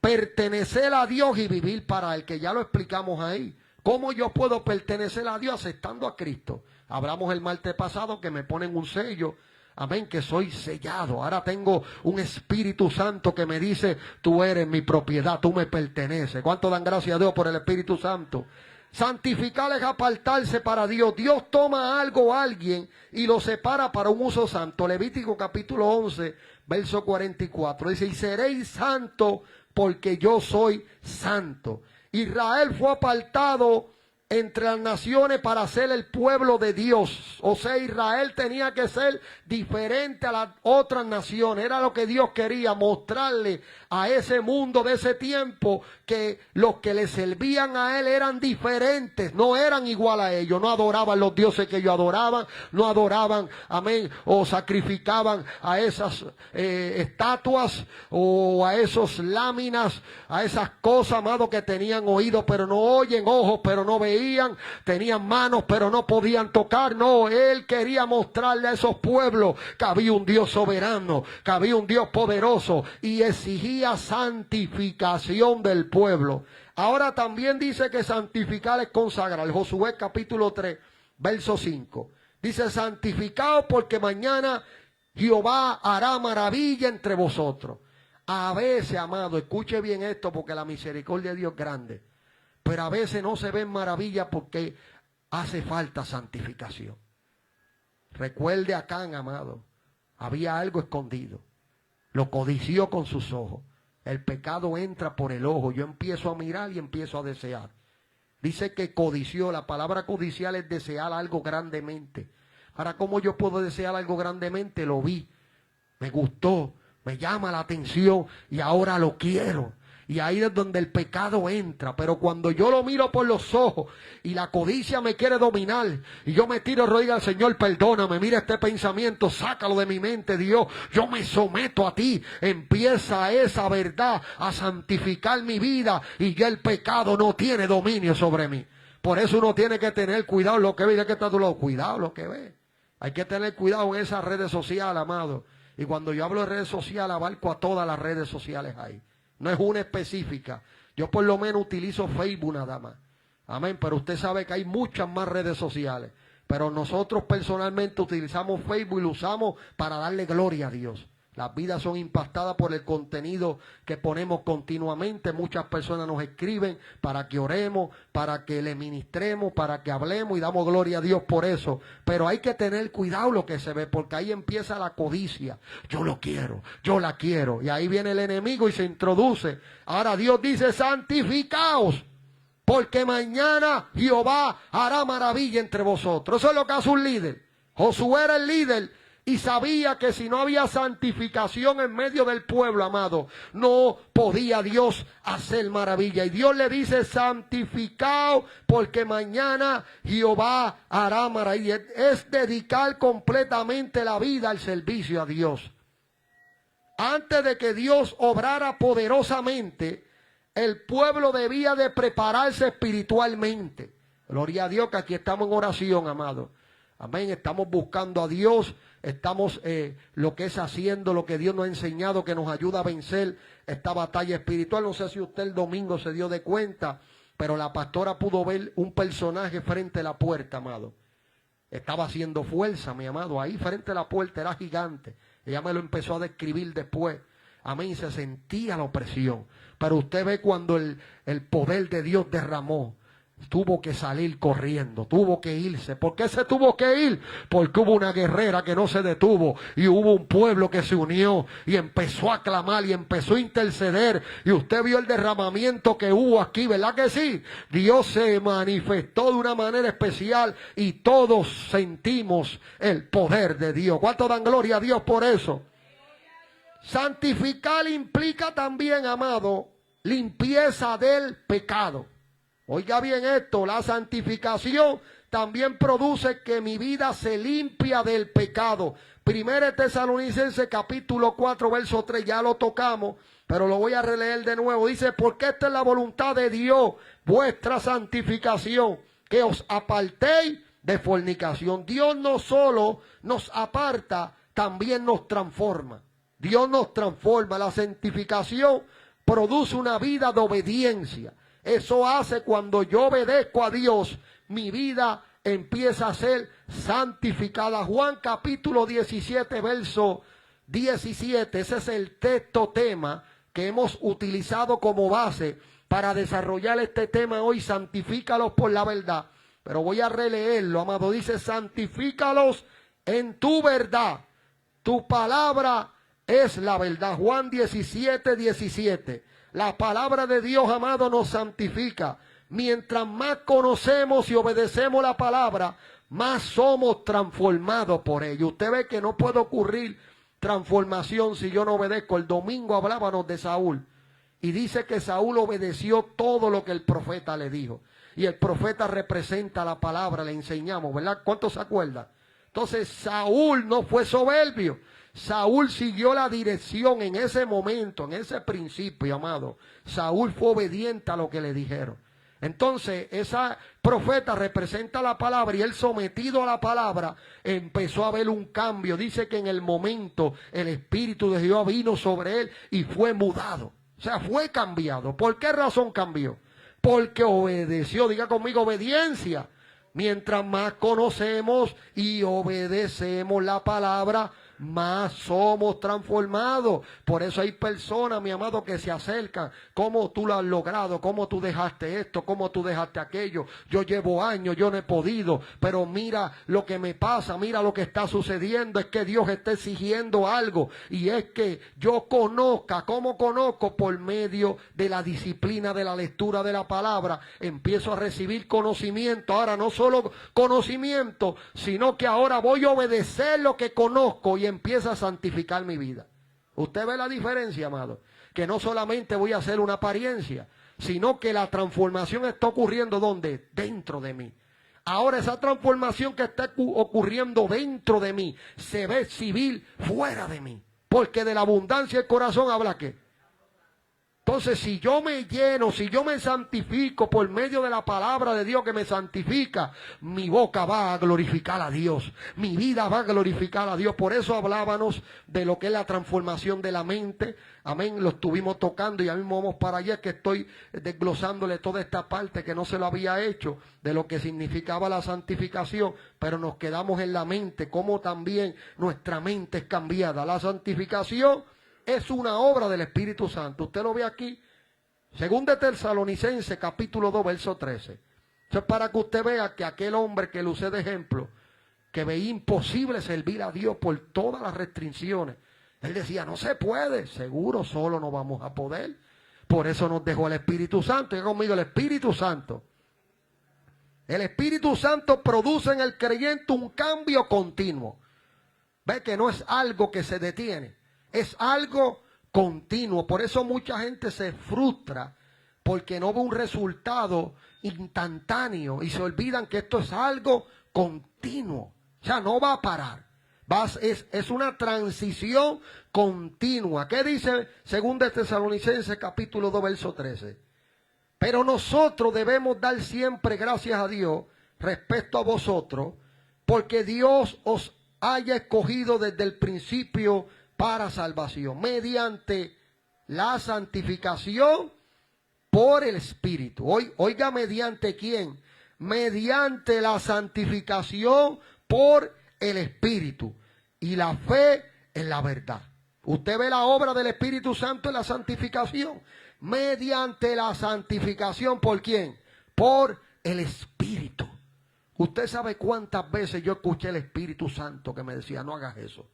pertenecer a Dios y vivir para Él, que ya lo explicamos ahí. ¿Cómo yo puedo pertenecer a Dios? Aceptando a Cristo. Hablamos el martes pasado que me ponen un sello. Amén, que soy sellado. Ahora tengo un Espíritu Santo que me dice, tú eres mi propiedad, tú me perteneces. ¿Cuánto dan gracias a Dios por el Espíritu Santo? Santificar es apartarse para Dios. Dios toma algo o alguien y lo separa para un uso santo. Levítico capítulo 11, verso 44. Dice, y seréis santos porque yo soy santo. Israel fue apartado entre las naciones para ser el pueblo de Dios. O sea, Israel tenía que ser diferente a las otras naciones. Era lo que Dios quería, mostrarle a ese mundo de ese tiempo que los que le servían a él eran diferentes, no eran igual a ellos, no adoraban los dioses que ellos adoraban, no adoraban, amén, o sacrificaban a esas estatuas o a esos láminas, a esas cosas, amado, que tenían oídos pero no oyen, ojos pero no veían, tenían manos pero no podían tocar. No, él quería mostrarle a esos pueblos que había un Dios soberano, que había un Dios poderoso, y exigía santificación del pueblo. Ahora también dice que santificar es consagrar. Josué capítulo 3, verso 5. Dice: santificaos porque mañana Jehová hará maravilla entre vosotros. A veces, amado, escuche bien esto, porque la misericordia de Dios es grande, pero a veces no se ven maravillas porque hace falta santificación. Recuerde a Acán, amado, había algo escondido, lo codició con sus ojos. El pecado entra por el ojo. Yo empiezo a mirar y empiezo a desear. Dice que codició. La palabra codiciar es desear algo grandemente. Ahora, ¿cómo yo puedo desear algo grandemente? Lo vi, me gustó, me llama la atención y ahora lo quiero. Y ahí es donde el pecado entra. Pero cuando yo lo miro por los ojos y la codicia me quiere dominar, y yo me tiro rodillas al Señor: perdóname, mira este pensamiento, sácalo de mi mente, Dios, yo me someto a ti. Empieza esa verdad a santificar mi vida y ya el pecado no tiene dominio sobre mí. Por eso uno tiene que tener cuidado en lo que ve. ¿De qué está tu lado? Cuidado lo que ve. Hay que tener cuidado en esas redes sociales, amado. Y cuando yo hablo de redes sociales, abarco a todas las redes sociales ahí. No es una específica. Yo por lo menos utilizo Facebook nada más. Amén. Pero usted sabe que hay muchas más redes sociales. Pero nosotros personalmente utilizamos Facebook y lo usamos para darle gloria a Dios. Las vidas son impactadas por el contenido que ponemos continuamente. Muchas personas nos escriben para que oremos, para que le ministremos, para que hablemos y damos gloria a Dios por eso. Pero hay que tener cuidado lo que se ve, porque ahí empieza la codicia. Yo lo quiero, yo la quiero. Y ahí viene el enemigo y se introduce. Ahora Dios dice: santificaos, porque mañana Jehová hará maravilla entre vosotros. Eso es lo que hace un líder. Josué era el líder y sabía que si no había santificación en medio del pueblo, amado, no podía Dios hacer maravilla. Y Dios le dice: santificaos porque mañana Jehová hará maravilla. Es dedicar completamente la vida al servicio a Dios. Antes de que Dios obrara poderosamente, el pueblo debía de prepararse espiritualmente. Gloria a Dios que aquí estamos en oración, amado. Amén, estamos buscando a Dios, estamos lo que es haciendo, lo que Dios nos ha enseñado, que nos ayuda a vencer esta batalla espiritual. No sé si usted el domingo se dio de cuenta, pero la pastora pudo ver un personaje frente a la puerta, amado. Estaba haciendo fuerza, mi amado, ahí frente a la puerta, era gigante. Ella me lo empezó a describir después. Amén, se sentía la opresión. Pero usted ve cuando el poder de Dios derramó. Tuvo que salir corriendo, tuvo que irse. ¿Por qué se tuvo que ir? Porque hubo una guerrera que no se detuvo y hubo un pueblo que se unió y empezó a clamar y empezó a interceder. Y usted vio el derramamiento que hubo aquí, ¿verdad que sí? Dios se manifestó de una manera especial y todos sentimos el poder de Dios. ¿Cuánto dan gloria a Dios por eso? Santificar implica también, amado, limpieza del pecado. Oiga bien esto, la santificación también produce que mi vida se limpia del pecado. 1 Tesalonicenses capítulo 4, verso 3, ya lo tocamos, pero lo voy a releer de nuevo. Dice: porque esta es la voluntad de Dios, vuestra santificación, que os apartéis de fornicación. Dios no solo nos aparta, también nos transforma. Dios nos transforma. La santificación produce una vida de obediencia. Eso hace cuando yo obedezco a Dios, mi vida empieza a ser santificada. Juan capítulo 17, verso 17. Ese es el texto tema que hemos utilizado como base para desarrollar este tema hoy. Santifícalos por la verdad. Pero voy a releerlo, amado. Dice: santifícalos en tu verdad. Tu palabra es la verdad. Juan 17, 17. La palabra de Dios, amado, nos santifica. mientras más conocemos y obedecemos la palabra, más somos transformados por ello. Usted ve que no puede ocurrir transformación si yo no obedezco. El domingo hablábamos de Saúl y dice que Saúl obedeció todo lo que el profeta le dijo. Y el profeta representa la palabra, le enseñamos, ¿verdad? ¿Cuántos se acuerdan? Entonces Saúl no fue soberbio. Saúl siguió la dirección en ese momento, en ese principio, amado. Saúl fue obediente a lo que le dijeron. Entonces, esa profeta representa la palabra y él, sometido a la palabra, empezó a ver un cambio. Dice que en el momento el Espíritu de Jehová vino sobre él y fue mudado. O sea, fue cambiado. ¿Por qué razón cambió? Porque obedeció. Diga conmigo, obediencia. Mientras más conocemos y obedecemos la palabra, más somos transformados. Por eso hay personas, mi amado, que se acercan. ¿Cómo tú lo has logrado? ¿Cómo tú dejaste esto? ¿Cómo tú dejaste aquello? Yo llevo años, yo no he podido. Pero mira lo que me pasa, mira lo que está sucediendo. Es que Dios está exigiendo algo. Y es que yo conozca. ¿Cómo conozco? Por medio de la disciplina de la lectura de la palabra. Empiezo a recibir conocimiento. Ahora no solo conocimiento, sino que ahora voy a obedecer lo que conozco y empieza a santificar mi vida. ¿Usted ve la diferencia, amado? Que no solamente voy a hacer una apariencia, sino que la transformación está ocurriendo ¿dónde? Dentro de mí. Ahora esa transformación que está ocurriendo dentro de mí se ve civil fuera de mí. Porque de la abundancia del corazón habla ¿qué? Entonces, si yo me lleno, si yo me santifico por medio de la palabra de Dios que me santifica, mi boca va a glorificar a Dios. Mi vida va a glorificar a Dios. Por eso hablábamos de lo que es la transformación de la mente. Amén, lo estuvimos tocando y a mí mismo vamos para allá, que estoy desglosándole toda esta parte que no se lo había hecho, de lo que significaba la santificación, pero nos quedamos en la mente, como también nuestra mente es cambiada. La santificación es una obra del Espíritu Santo. Usted lo ve aquí, según de Tesalonicenses, capítulo 2, verso 13. Eso es para que usted vea que aquel hombre que le usé de ejemplo, que veía imposible servir a Dios por todas las restricciones, él decía, no se puede, seguro solo no vamos a poder. Por eso nos dejó el Espíritu Santo. Diga conmigo, el Espíritu Santo. El Espíritu Santo produce en el creyente un cambio continuo. Ve que no es algo que se detiene. Es algo continuo. Por eso mucha gente se frustra porque no ve un resultado instantáneo y se olvidan que esto es algo continuo. O sea, no va a parar. Es una transición continua. ¿Qué dice según de Tesalonicenses capítulo 2 verso 13? Pero nosotros debemos dar siempre gracias a Dios respecto a vosotros, porque Dios os haya escogido desde el principio para salvación, mediante la santificación por el Espíritu. Oiga, ¿mediante quién? Mediante la santificación por el Espíritu y la fe en la verdad. Usted ve la obra del Espíritu Santo en la santificación. Mediante la santificación, ¿por quién? Por el Espíritu. Usted sabe cuántas veces yo escuché el Espíritu Santo que me decía, no hagas eso.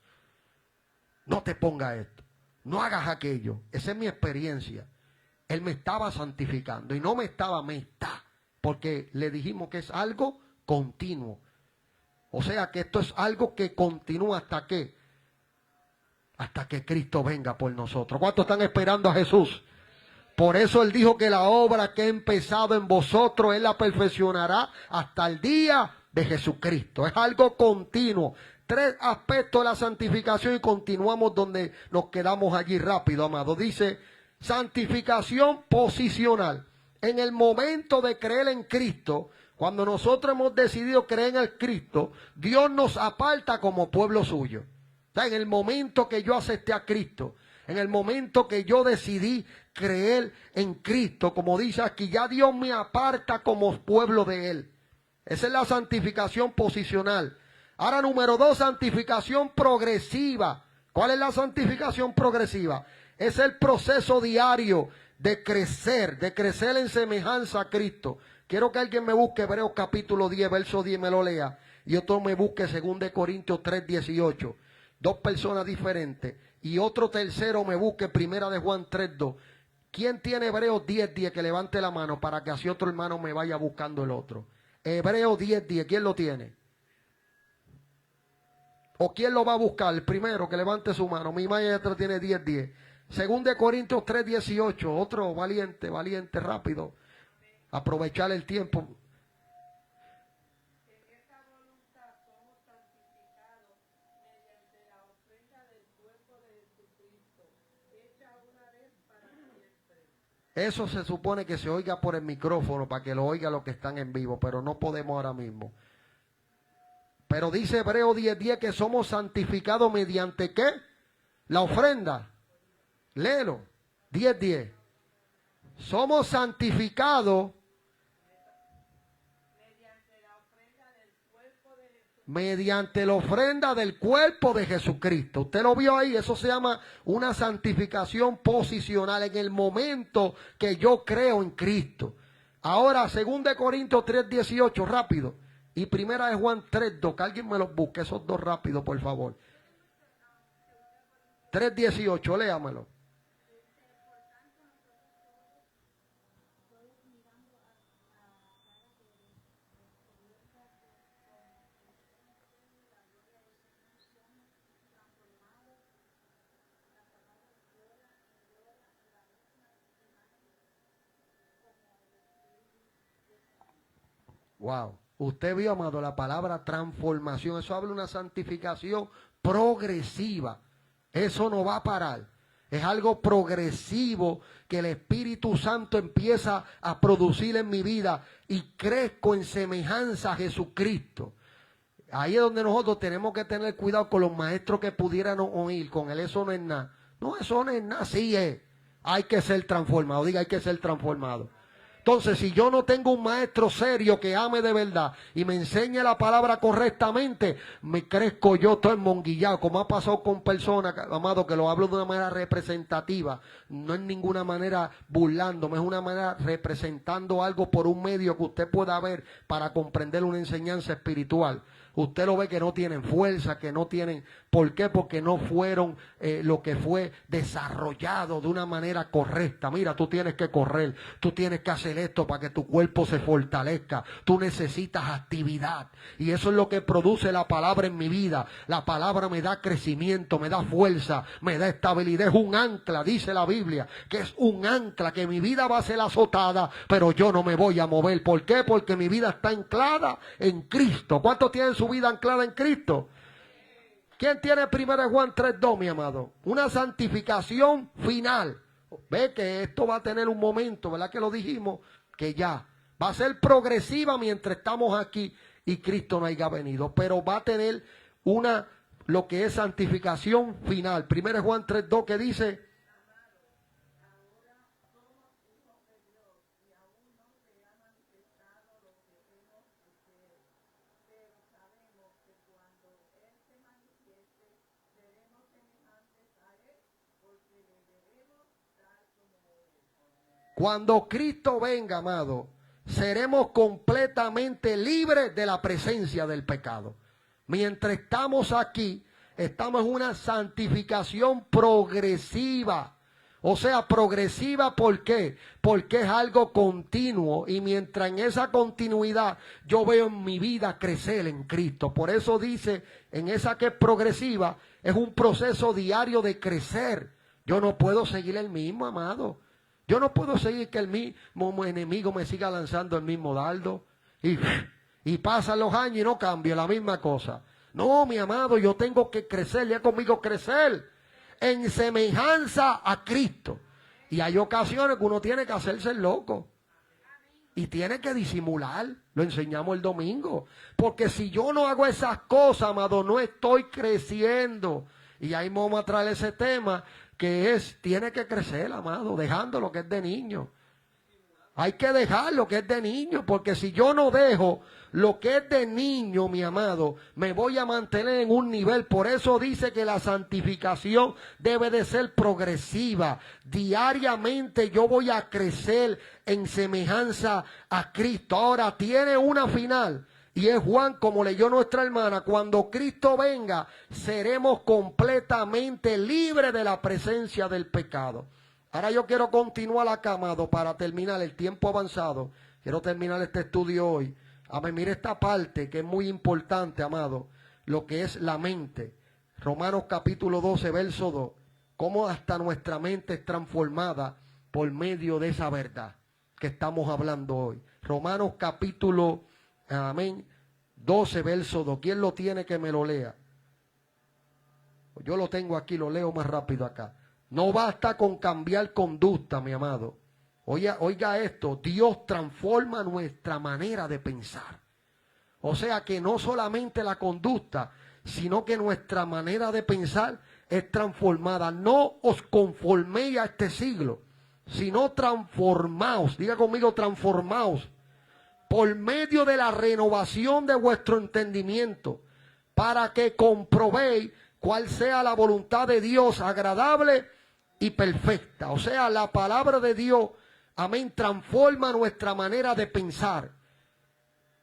No te pongas esto, no hagas aquello. Esa es mi experiencia. Él me estaba santificando y no me está, porque le dijimos que es algo continuo. O sea que esto es algo que continúa hasta que Cristo venga por nosotros. ¿Cuántos están esperando a Jesús? Por eso Él dijo que la obra que ha empezado en vosotros, Él la perfeccionará hasta el día de Jesucristo. Es algo continuo. 3 aspectos de la santificación y continuamos donde nos quedamos allí rápido, amado. Dice, santificación posicional. En el momento de creer en Cristo, cuando nosotros hemos decidido creer en el Cristo, Dios nos aparta como pueblo suyo. O sea, en el momento que yo acepté a Cristo, en el momento que yo decidí creer en Cristo, como dice aquí, ya Dios me aparta como pueblo de Él. Esa es la santificación posicional. Ahora, número 2, santificación progresiva. ¿Cuál es la santificación progresiva? Es el proceso diario de crecer en semejanza a Cristo. Quiero que alguien me busque Hebreos capítulo 10, verso 10, me lo lea. Y otro me busque 2 Corintios 3, 18. 2 personas diferentes. Y otro tercero me busque 1 de Juan 3, 2. ¿Quién tiene Hebreos 10:10? Que levante la mano para que así otro hermano me vaya buscando el otro. Hebreos 10:10, ¿quién lo tiene? ¿O quién lo va a buscar? El primero que levante su mano. Mi maestro tiene 10:10. Según de Corintios 3:18, otro valiente, rápido. Aprovechar el tiempo. Eso se supone que se oiga por el micrófono para que lo oiga los que están en vivo, pero no podemos ahora mismo. Pero dice Hebreos 10:10 que somos santificados mediante ¿qué? La ofrenda. Léelo. 10:10. Somos santificados mediante la ofrenda del cuerpo de Jesucristo. Usted lo vio ahí, eso se llama una santificación posicional en el momento que yo creo en Cristo. Ahora, 2 Corintios 3:18, rápido. Y 1 Juan 3:2, que alguien me los busque, esos dos rápido, por favor. 3:18, léamelo. Wow. Usted vio, amado, la palabra transformación. Eso habla de una santificación progresiva. Eso no va a parar. Es algo progresivo que el Espíritu Santo empieza a producir en mi vida y crezco en semejanza a Jesucristo. Ahí es donde nosotros tenemos que tener cuidado con los maestros que pudieran oír. Con él eso no es nada. No, eso no es nada. Sí es. Hay que ser transformado. Diga, hay que ser transformado. Entonces, si yo no tengo un maestro serio que ame de verdad y me enseñe la palabra correctamente, me crezco yo todo enmonguillado, como ha pasado con personas, amado, que lo hablo de una manera representativa, no en ninguna manera burlándome, es una manera representando algo por un medio que usted pueda ver para comprender una enseñanza espiritual. Usted lo ve que no tienen fuerza, que no tienen... ¿Por qué? Porque no fueron lo que fue desarrollado de una manera correcta. Mira, tú tienes que correr, tú tienes que hacer esto para que tu cuerpo se fortalezca. Tú necesitas actividad. Y eso es lo que produce la palabra en mi vida. La palabra me da crecimiento, me da fuerza, me da estabilidad. Es un ancla, dice la Biblia, que es un ancla, que mi vida va a ser azotada, pero yo no me voy a mover. ¿Por qué? Porque mi vida está anclada en Cristo. ¿Cuántos tienen su vida anclada en Cristo? ¿Quién tiene 1 Juan 3:2, mi amado? Una santificación final. Ve que esto va a tener un momento, ¿verdad que lo dijimos? Que ya va a ser progresiva mientras estamos aquí y Cristo no haya venido. Pero va a tener lo que es santificación final. 1 Juan 3:2 que dice... Cuando Cristo venga, amado, seremos completamente libres de la presencia del pecado. Mientras estamos aquí, estamos en una santificación progresiva. O sea, progresiva, ¿por qué? Porque es algo continuo y mientras en esa continuidad yo veo en mi vida crecer en Cristo. Por eso dice, en esa que es progresiva, es un proceso diario de crecer. Yo no puedo seguir el mismo, amado. Yo no puedo seguir que el mismo enemigo me siga lanzando el mismo dardo. Y pasan los años y no cambio la misma cosa. No, mi amado, yo tengo que crecer, ya conmigo crecer en semejanza a Cristo. Y hay ocasiones que uno tiene que hacerse el loco. Y tiene que disimular. Lo enseñamos el domingo. Porque si yo no hago esas cosas, amado, no estoy creciendo. Y ahí vamos a traer ese tema que tiene que crecer, amado, dejando lo que es de niño. Hay que dejar lo que es de niño, porque si yo no dejo lo que es de niño, mi amado, me voy a mantener en un nivel. Por eso dice que la santificación debe de ser progresiva. Diariamente yo voy a crecer en semejanza a Cristo. Ahora tiene una final. Y es Juan, como leyó nuestra hermana, cuando Cristo venga, seremos completamente libres de la presencia del pecado. Ahora yo quiero continuar acá, amado, para terminar el tiempo avanzado. Quiero terminar este estudio hoy. Amén. Mire esta parte que es muy importante, amado. Lo que es la mente. Romanos capítulo 12, verso 2. Cómo hasta nuestra mente es transformada por medio de esa verdad que estamos hablando hoy. Romanos capítulo, amén, 12, verso 2. ¿Quién lo tiene que me lo lea? Yo lo tengo aquí, lo leo más rápido acá. No basta con cambiar conducta, mi amado. Oiga esto, Dios transforma nuestra manera de pensar. O sea que no solamente la conducta, sino que nuestra manera de pensar es transformada. No os conforméis a este siglo, sino transformaos. Diga conmigo, transformaos. Por medio de la renovación de vuestro entendimiento, para que comprobéis cuál sea la voluntad de Dios agradable y perfecta. O sea, la palabra de Dios, amén, transforma nuestra manera de pensar.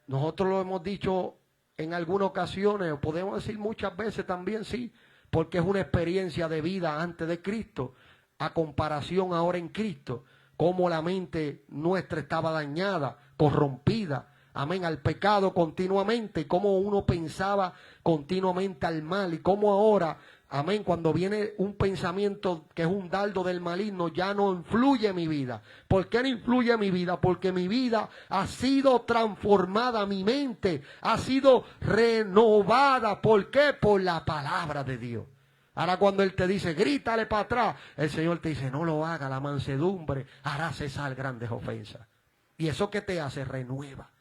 Nosotros lo hemos dicho en algunas ocasiones, o podemos decir muchas veces también, sí, porque es una experiencia de vida antes de Cristo, a comparación ahora en Cristo, cómo la mente nuestra estaba dañada, corrompida, amén, al pecado continuamente, cómo uno pensaba continuamente al mal, y cómo ahora, amén, cuando viene un pensamiento que es un dardo del maligno, ya no influye en mi vida. ¿Por qué no influye en mi vida? Porque mi vida ha sido transformada, mi mente ha sido renovada. ¿Por qué? Por la palabra de Dios. Ahora cuando Él te dice, grítale para atrás, el Señor te dice, no lo haga, la mansedumbre hará cesar grandes ofensas. Y eso que te hace, renueva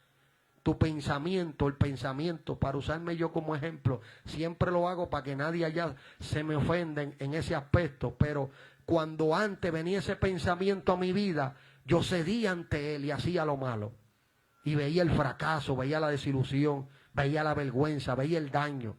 tu pensamiento, el pensamiento, para usarme yo como ejemplo. Siempre lo hago para que nadie allá se me ofenda en ese aspecto, pero cuando antes venía ese pensamiento a mi vida, yo cedía ante él y hacía lo malo. Y veía el fracaso, veía la desilusión, veía la vergüenza, veía el daño.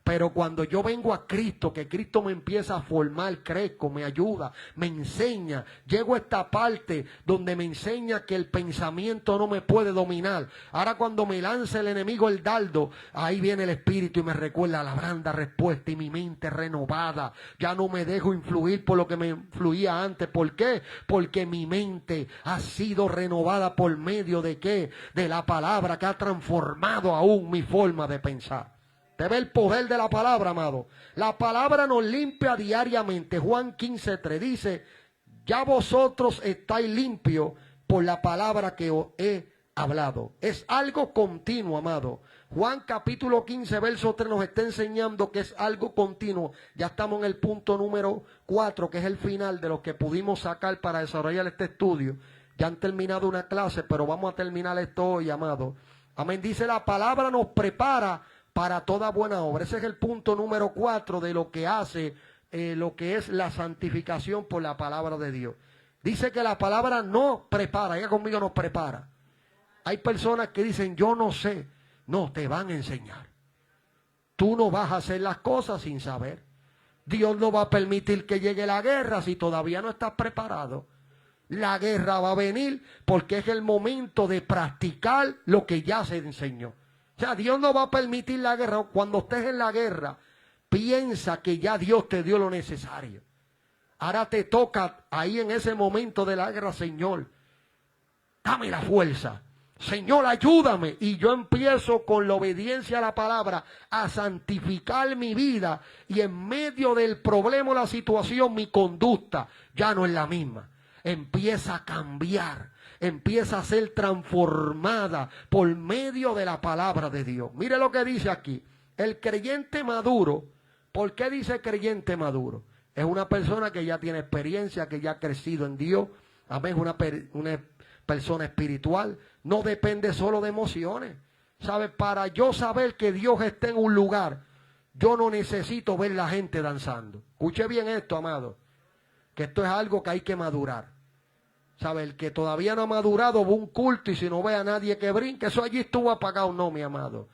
Pero cuando yo vengo a Cristo, que Cristo me empieza a formar, crezco, me ayuda, me enseña. Llego a esta parte donde me enseña que el pensamiento no me puede dominar. Ahora cuando me lanza el enemigo el dardo, ahí viene el Espíritu y me recuerda la blanda respuesta y mi mente renovada. Ya no me dejo influir por lo que me influía antes. ¿Por qué? Porque mi mente ha sido renovada por medio de ¿qué? De la palabra que ha transformado aún mi forma de pensar. Te ve el poder de la palabra, amado. La palabra nos limpia diariamente. Juan 15:3 dice, ya vosotros estáis limpios por la palabra que os he hablado. Es algo continuo, amado. Juan capítulo 15, verso 3 nos está enseñando que es algo continuo. Ya estamos en el punto número 4, que es el final de lo que pudimos sacar para desarrollar este estudio. Ya han terminado una clase, pero vamos a terminar esto hoy, amado. Amén. Dice, la palabra nos prepara para toda buena obra. Ese es el punto número 4 de lo que hace lo que es la santificación por la palabra de Dios. Dice que la palabra nos prepara. Diga conmigo, nos prepara. Hay personas que dicen, yo no sé. No, te van a enseñar. Tú no vas a hacer las cosas sin saber. Dios no va a permitir que llegue la guerra si todavía no estás preparado. La guerra va a venir porque es el momento de practicar lo que ya se enseñó. O sea, Dios no va a permitir la guerra. Cuando estés en la guerra, piensa que ya Dios te dio lo necesario. Ahora te toca ahí en ese momento de la guerra, Señor, dame la fuerza. Señor, ayúdame. Y yo empiezo con la obediencia a la palabra a santificar mi vida. Y en medio del problema o la situación, mi conducta ya no es la misma. Empieza a cambiar. Empieza a ser transformada por medio de la palabra de Dios. Mire lo que dice aquí. El creyente maduro. ¿Por qué dice creyente maduro? Es una persona que ya tiene experiencia, que ya ha crecido en Dios. Amén, una persona espiritual. No depende solo de emociones. ¿Sabe? Para yo saber que Dios está en un lugar, yo no necesito ver la gente danzando. Escuche bien esto, amado. Que esto es algo que hay que madurar. ¿Sabe? El que todavía no ha madurado va a un culto y si no ve a nadie que brinque, eso allí estuvo apagado. No, mi amado.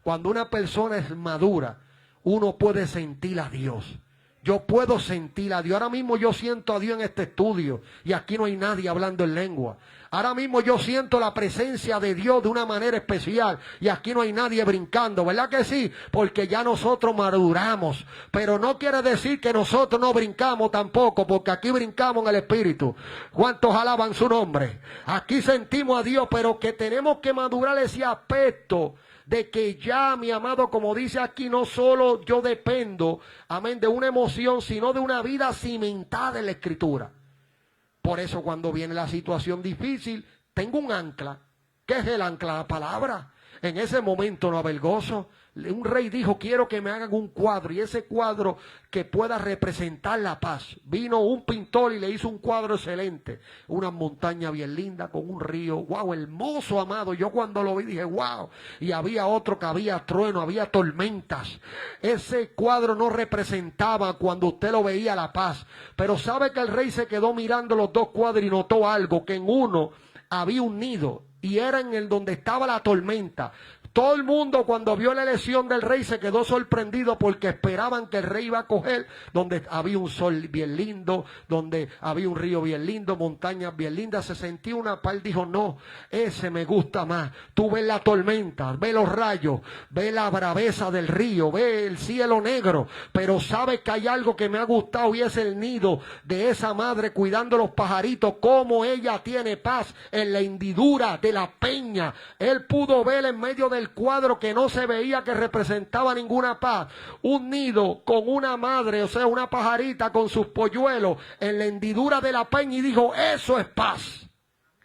Cuando una persona es madura, uno puede sentir a Dios. Yo puedo sentir a Dios. Ahora mismo yo siento a Dios en este estudio y aquí no hay nadie hablando en lengua. Ahora mismo yo siento la presencia de Dios de una manera especial y aquí no hay nadie brincando, ¿verdad que sí? Porque ya nosotros maduramos, pero no quiere decir que nosotros no brincamos tampoco, porque aquí brincamos en el Espíritu. ¿Cuántos alaban su nombre? Aquí sentimos a Dios, pero que tenemos que madurar ese aspecto de que ya, mi amado, como dice aquí, no solo yo dependo, amén, de una emoción, sino de una vida cimentada en la Escritura. Por eso cuando viene la situación difícil, tengo un ancla. ¿Qué es el ancla? La palabra. En ese momento no haber gozo. Un rey dijo, quiero que me hagan un cuadro, y ese cuadro que pueda representar la paz. Vino un pintor y le hizo un cuadro excelente. Una montaña bien linda con un río. Wow, hermoso, amado. Yo cuando lo vi dije, wow. Y había otro que había trueno, había tormentas. Ese cuadro no representaba cuando usted lo veía la paz. Pero sabe que el rey se quedó mirando los dos cuadros y notó algo, que en uno había un nido y era en el donde estaba la tormenta. Todo el mundo cuando vio la elección del rey se quedó sorprendido porque esperaban que el rey iba a coger donde había un sol bien lindo, donde había un río bien lindo, montañas bien lindas. Se sentía una paz, dijo, no, ese me gusta más. Tú ves la tormenta, ves los rayos, ves la braveza del río, ves el cielo negro, pero sabes que hay algo que me ha gustado y es el nido de esa madre cuidando los pajaritos, como ella tiene paz en la hendidura de la peña. Él pudo ver en medio del cuadro que no se veía que representaba ninguna paz, un nido con una madre, o sea, una pajarita con sus polluelos en la hendidura de la peña, y dijo, eso es paz.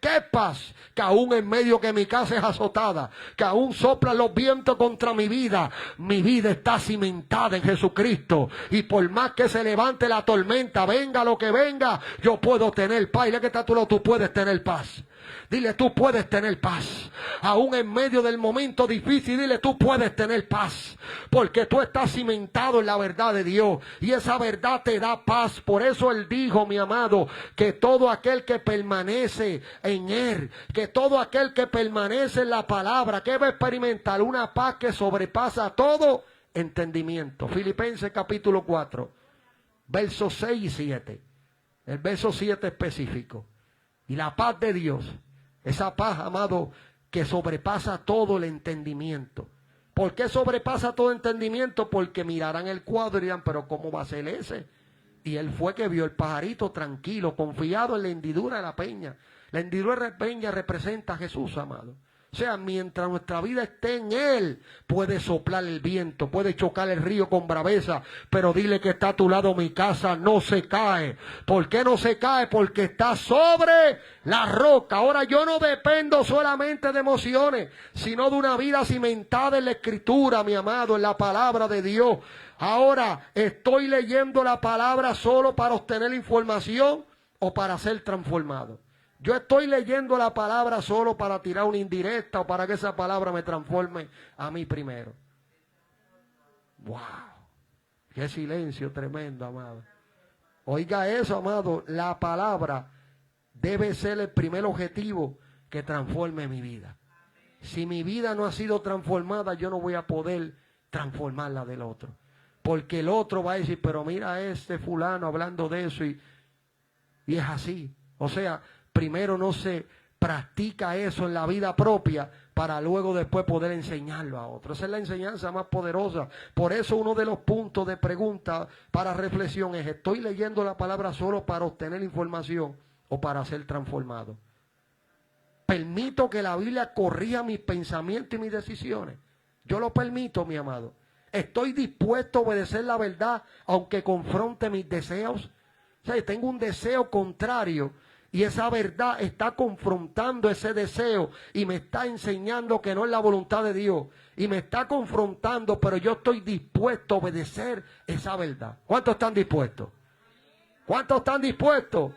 ¿Qué paz? Que aún en medio que mi casa es azotada, que aún soplan los vientos contra mi vida está cimentada en Jesucristo. Y por más que se levante la tormenta, venga lo que venga, yo puedo tener paz. Y le que está a tu lado, tú puedes tener paz. Dile, tú puedes tener paz. Aún en medio del momento difícil, dile, tú puedes tener paz. Porque tú estás cimentado en la verdad de Dios. Y esa verdad te da paz. Por eso Él dijo, mi amado, que todo aquel que permanece en Él, que todo aquel que permanece en la palabra, que va a experimentar una paz que sobrepasa todo entendimiento. Filipenses capítulo 4, versos 6 y 7. El verso 7 específico. Y la paz de Dios, esa paz, amado, que sobrepasa todo el entendimiento. ¿Por qué sobrepasa todo entendimiento? Porque mirarán el cuadro y dirán, pero ¿cómo va a ser ese? Y él fue que vio el pajarito tranquilo, confiado en la hendidura de la peña. La hendidura de la peña representa a Jesús, amado. O sea, mientras nuestra vida esté en Él, puede soplar el viento, puede chocar el río con braveza, pero dile que está a tu lado, mi casa no se cae. ¿Por qué no se cae? Porque está sobre la roca. Ahora yo no dependo solamente de emociones, sino de una vida cimentada en la Escritura, mi amado, en la palabra de Dios. Ahora, ¿estoy leyendo la palabra solo para obtener información o para ser transformado? Yo estoy leyendo la palabra solo para tirar una indirecta o para que esa palabra me transforme a mí primero. ¡Wow! ¡Qué silencio tremendo, amado! Oiga eso, amado. La palabra debe ser el primer objetivo que transforme mi vida. Si mi vida no ha sido transformada, yo no voy a poder transformar la del otro. Porque el otro va a decir, pero mira a este fulano hablando de eso y es así. O sea, primero no se practica eso en la vida propia para luego después poder enseñarlo a otros. Esa es la enseñanza más poderosa. Por eso uno de los puntos de pregunta para reflexión es, ¿estoy leyendo la palabra solo para obtener información o para ser transformado? ¿Permito que la Biblia corrija mis pensamientos y mis decisiones? Yo lo permito, mi amado. ¿Estoy dispuesto a obedecer la verdad aunque confronte mis deseos? O sea, tengo un deseo contrario y esa verdad está confrontando ese deseo y me está enseñando que no es la voluntad de Dios. Y me está confrontando, pero yo estoy dispuesto a obedecer esa verdad. ¿Cuántos están dispuestos? ¿Cuántos están dispuestos?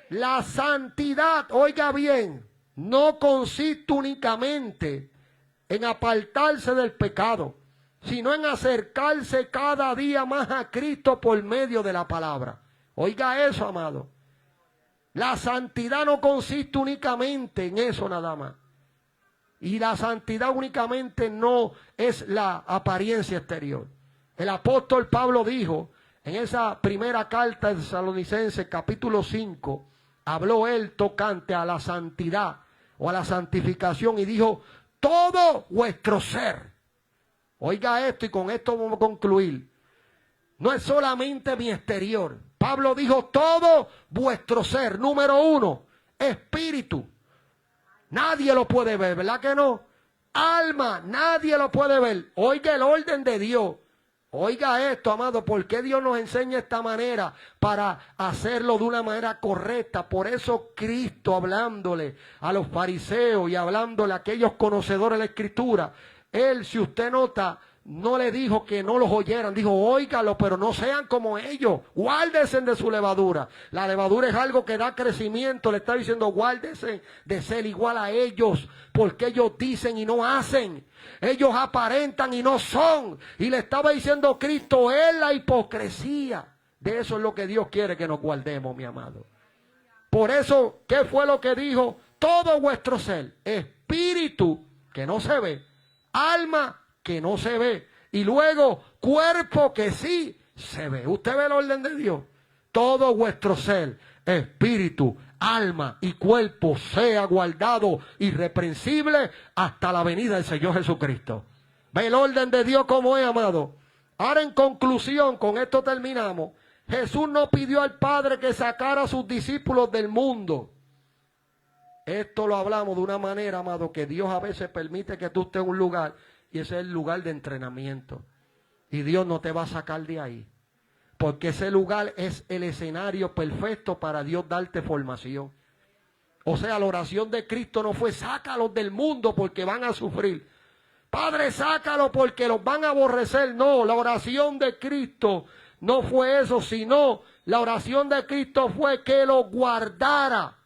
La santidad, oiga bien, no consiste únicamente en apartarse del pecado, sino en acercarse cada día más a Cristo por medio de la palabra. Oiga eso, amado. La santidad no consiste únicamente en eso nada más. Y la santidad únicamente no es la apariencia exterior. El apóstol Pablo dijo En esa primera carta de Tesalonicenses, capítulo 5, habló él tocante a la santidad o a la santificación y dijo, todo vuestro ser. Oiga esto y con esto vamos a concluir. No es solamente mi exterior. Pablo dijo todo vuestro ser. Número 1, espíritu. Nadie lo puede ver, ¿verdad que no? Alma, nadie lo puede ver. Oiga el orden de Dios. Oiga esto, amado, ¿por qué Dios nos enseña esta manera? Para hacerlo de una manera correcta. Por eso Cristo, hablándole a los fariseos y hablándole a aquellos conocedores de la Escritura, Él, si usted nota, no le dijo que no los oyeran, dijo, óigalo, pero no sean como ellos, guárdense de su levadura. La levadura es algo que da crecimiento, le está diciendo, guárdense de ser igual a ellos, porque ellos dicen y no hacen, ellos aparentan y no son. Y le estaba diciendo Cristo, es la hipocresía. De eso es lo que Dios quiere que nos guardemos, mi amado. Por eso, ¿qué fue lo que dijo? Todo vuestro ser, espíritu, que no se ve, alma, que no se ve, y luego cuerpo que sí se ve. ¿Usted ve el orden de Dios? Todo vuestro ser, espíritu, alma y cuerpo sea guardado irreprensible hasta la venida del Señor Jesucristo. ¿Ve el orden de Dios como es, amado? Ahora, en conclusión, con esto terminamos. Jesús no pidió al Padre que sacara a sus discípulos del mundo. Esto lo hablamos de una manera, amado, que Dios a veces permite que tú estés en un lugar y ese es el lugar de entrenamiento. Y Dios no te va a sacar de ahí. Porque ese lugar es el escenario perfecto para Dios darte formación. O sea, la oración de Cristo no fue sácalos del mundo porque van a sufrir. Padre, sácalos porque los van a aborrecer. No, la oración de Cristo no fue eso, sino la oración de Cristo fue que los guardara.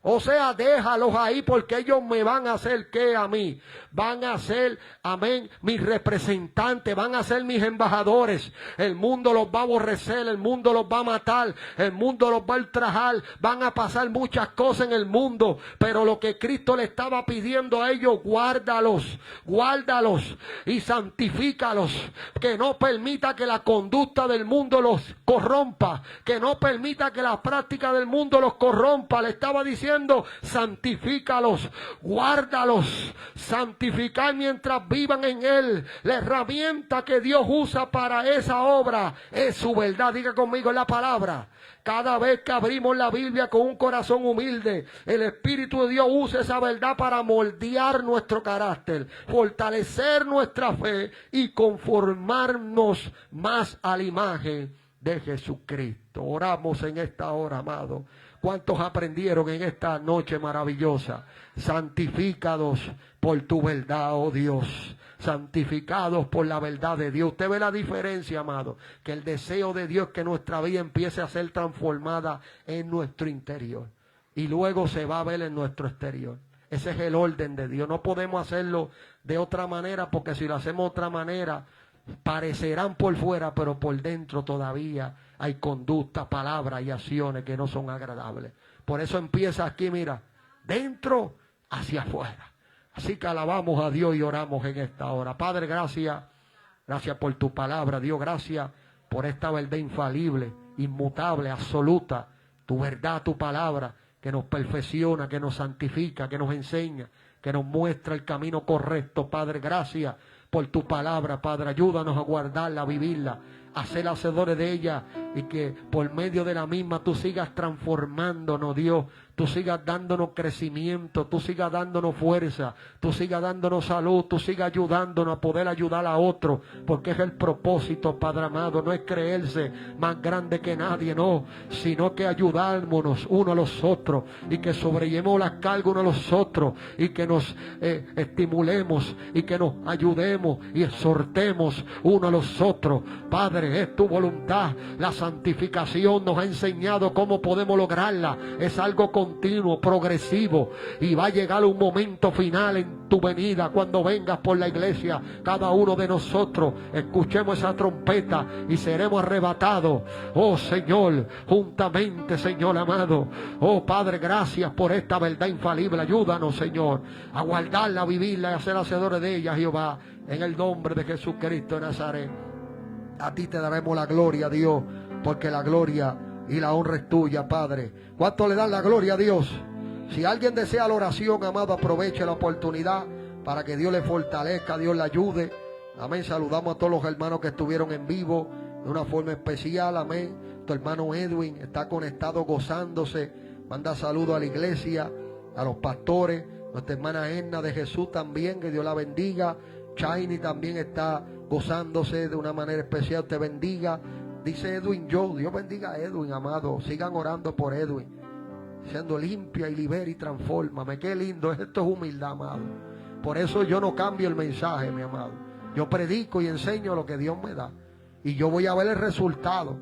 O sea, déjalos ahí porque ellos me van a hacer ¿qué a mí? Van a ser, amén, mis representantes, van a ser mis embajadores. El mundo los va a aborrecer, el mundo los va a matar, el mundo los va a ultrajar, van a pasar muchas cosas en el mundo. Pero lo que Cristo le estaba pidiendo a ellos, guárdalos, guárdalos y santifícalos. Que no permita que la conducta del mundo los corrompa, que no permita que la práctica del mundo los corrompa. Le estaba diciendo, santifícalos, guárdalos, santificar mientras vivan en Él. La herramienta que Dios usa para esa obra es su verdad. Diga conmigo la palabra. Cada vez que abrimos la Biblia con un corazón humilde, el Espíritu de Dios usa esa verdad para moldear nuestro carácter, fortalecer nuestra fe y conformarnos más a la imagen de Jesucristo. Oramos en esta hora, amado. ¿Cuántos aprendieron en esta noche maravillosa? Santificados por tu verdad, oh Dios. Santificados por la verdad de Dios. Usted ve la diferencia, amado. Que el deseo de Dios es que nuestra vida empiece a ser transformada en nuestro interior. Y luego se va a ver en nuestro exterior. Ese es el orden de Dios. No podemos hacerlo de otra manera, porque si lo hacemos de otra manera, parecerán por fuera, pero por dentro todavía hay conducta, palabras y acciones que no son agradables. Por eso empieza aquí, mira, dentro hacia afuera. Así que alabamos a Dios y oramos en esta hora. Padre, gracias. Gracias por tu palabra, Dios. Gracias por esta verdad infalible, inmutable, absoluta. Tu verdad, tu palabra, que nos perfecciona, que nos santifica, que nos enseña, que nos muestra el camino correcto. Padre, gracias por tu palabra, Padre. Ayúdanos a guardarla, a vivirla, a ser hacedores de ella, y que por medio de la misma tú sigas transformándonos, Dios. Tú sigas dándonos crecimiento, tú sigas dándonos fuerza, tú sigas dándonos salud, tú sigas ayudándonos a poder ayudar a otros, porque es el propósito, Padre amado. No es creerse más grande que nadie, no, sino que ayudarnos uno a los otros, y que sobrellevemos las cargas uno a los otros, y que nos estimulemos, y que nos ayudemos y exhortemos uno a los otros. Padre, es tu voluntad. La santificación nos ha enseñado cómo podemos lograrla. Es algo continuo, progresivo, y va a llegar un momento final en tu venida, cuando vengas por la iglesia. Cada uno de nosotros escuchemos esa trompeta y seremos arrebatados, oh Señor, juntamente, Señor amado. Oh Padre, gracias por esta verdad infalible. Ayúdanos, Señor, a guardarla, a vivirla y a ser hacedores de ella, Jehová, en el nombre de Jesucristo de Nazaret. A ti te daremos la gloria, Dios, porque la gloria y la honra es tuya, Padre. ¿Cuánto le dan la gloria a Dios? Si alguien desea la oración, amado, aproveche la oportunidad para que Dios le fortalezca, Dios le ayude. Amén. Saludamos a todos los hermanos que estuvieron en vivo de una forma especial. Amén. Tu hermano Edwin está conectado, gozándose. Manda saludos a la iglesia, a los pastores. Nuestra hermana Edna de Jesús también, que Dios la bendiga. Chaini también está gozándose de una manera especial. Te bendiga. Dice Edwin, Dios bendiga a Edwin, amado. Sigan orando por Edwin, siendo limpia y libera y transfórmame. Qué lindo, esto es humildad, amado. Por eso yo no cambio el mensaje, mi amado. Yo predico y enseño lo que Dios me da, y yo voy a ver el resultado.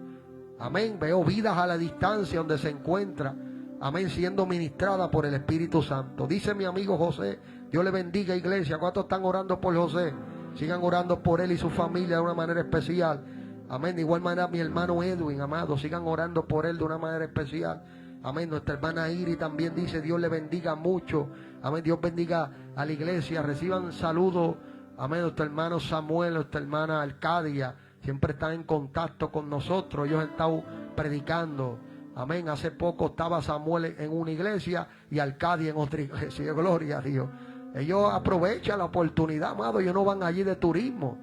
Amén. Veo vidas a la distancia donde se encuentra, amén, siendo ministrada por el Espíritu Santo. Dice mi amigo José, Dios le bendiga, iglesia. ¿Cuántos están orando por José? Sigan orando por él y su familia de una manera especial. Amén. De igual manera mi hermano Edwin, amado, sigan orando por él de una manera especial. Amén. Nuestra hermana Iri también dice, Dios le bendiga mucho. Amén. Dios bendiga a la iglesia. Reciban saludos. Amén. Nuestro hermano Samuel, nuestra hermana Arcadia, siempre están en contacto con nosotros. Ellos han estado predicando. Amén. Hace poco estaba Samuel en una iglesia y Arcadia en otra iglesia. Gloria a Dios. Ellos aprovechan la oportunidad, amado. Ellos no van allí de turismo.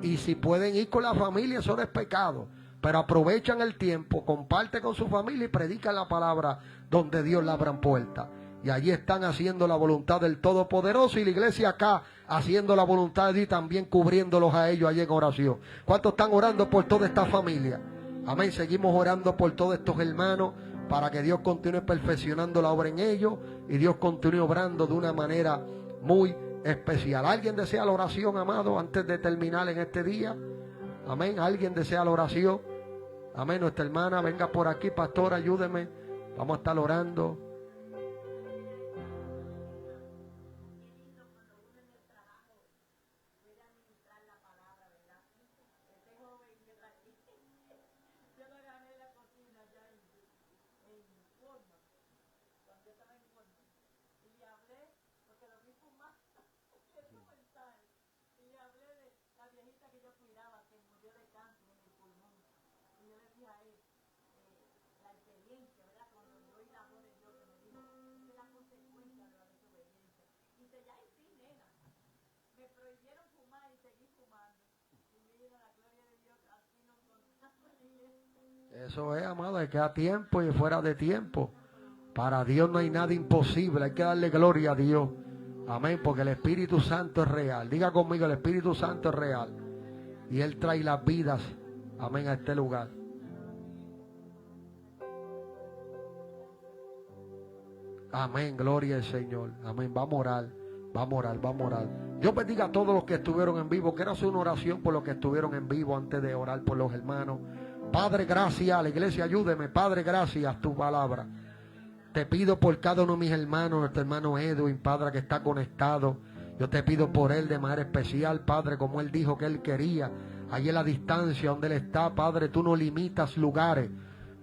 Y si pueden ir con la familia, eso no es pecado. Pero aprovechan el tiempo, comparte con su familia y predican la palabra donde Dios le abran puertas. Y allí están haciendo la voluntad del Todopoderoso, y la iglesia acá haciendo la voluntad de Dios y también cubriéndolos a ellos allí en oración. ¿Cuántos están orando por toda esta familia? Amén. Seguimos orando por todos estos hermanos para que Dios continúe perfeccionando la obra en ellos y Dios continúe obrando de una manera muy especial. ¿Alguien desea la oración, amado, antes de terminar en este día? Amén. ¿Alguien desea la oración? Amén. Nuestra hermana, venga por aquí, pastor, ayúdeme. Vamos a estar orando. Eso es, amado, es que a tiempo y fuera de tiempo. Para Dios no hay nada imposible, hay que darle gloria a Dios. Amén, porque el Espíritu Santo es real. Diga conmigo, el Espíritu Santo es real. Y Él trae las vidas, amén, a este lugar. Amén, gloria al Señor. Amén, vamos a orar, vamos a orar, vamos a orar. Dios bendiga a todos los que estuvieron en vivo. Quiero hacer una oración por los que estuvieron en vivo antes de orar por los hermanos. Padre, gracias, la iglesia, ayúdeme. Padre, gracias, tu palabra. Te pido por cada uno de mis hermanos, nuestro hermano Edwin, Padre, que está conectado. Yo te pido por él de manera especial, Padre, como él dijo que él quería. Allí en la distancia donde él está, Padre, tú no limitas lugares.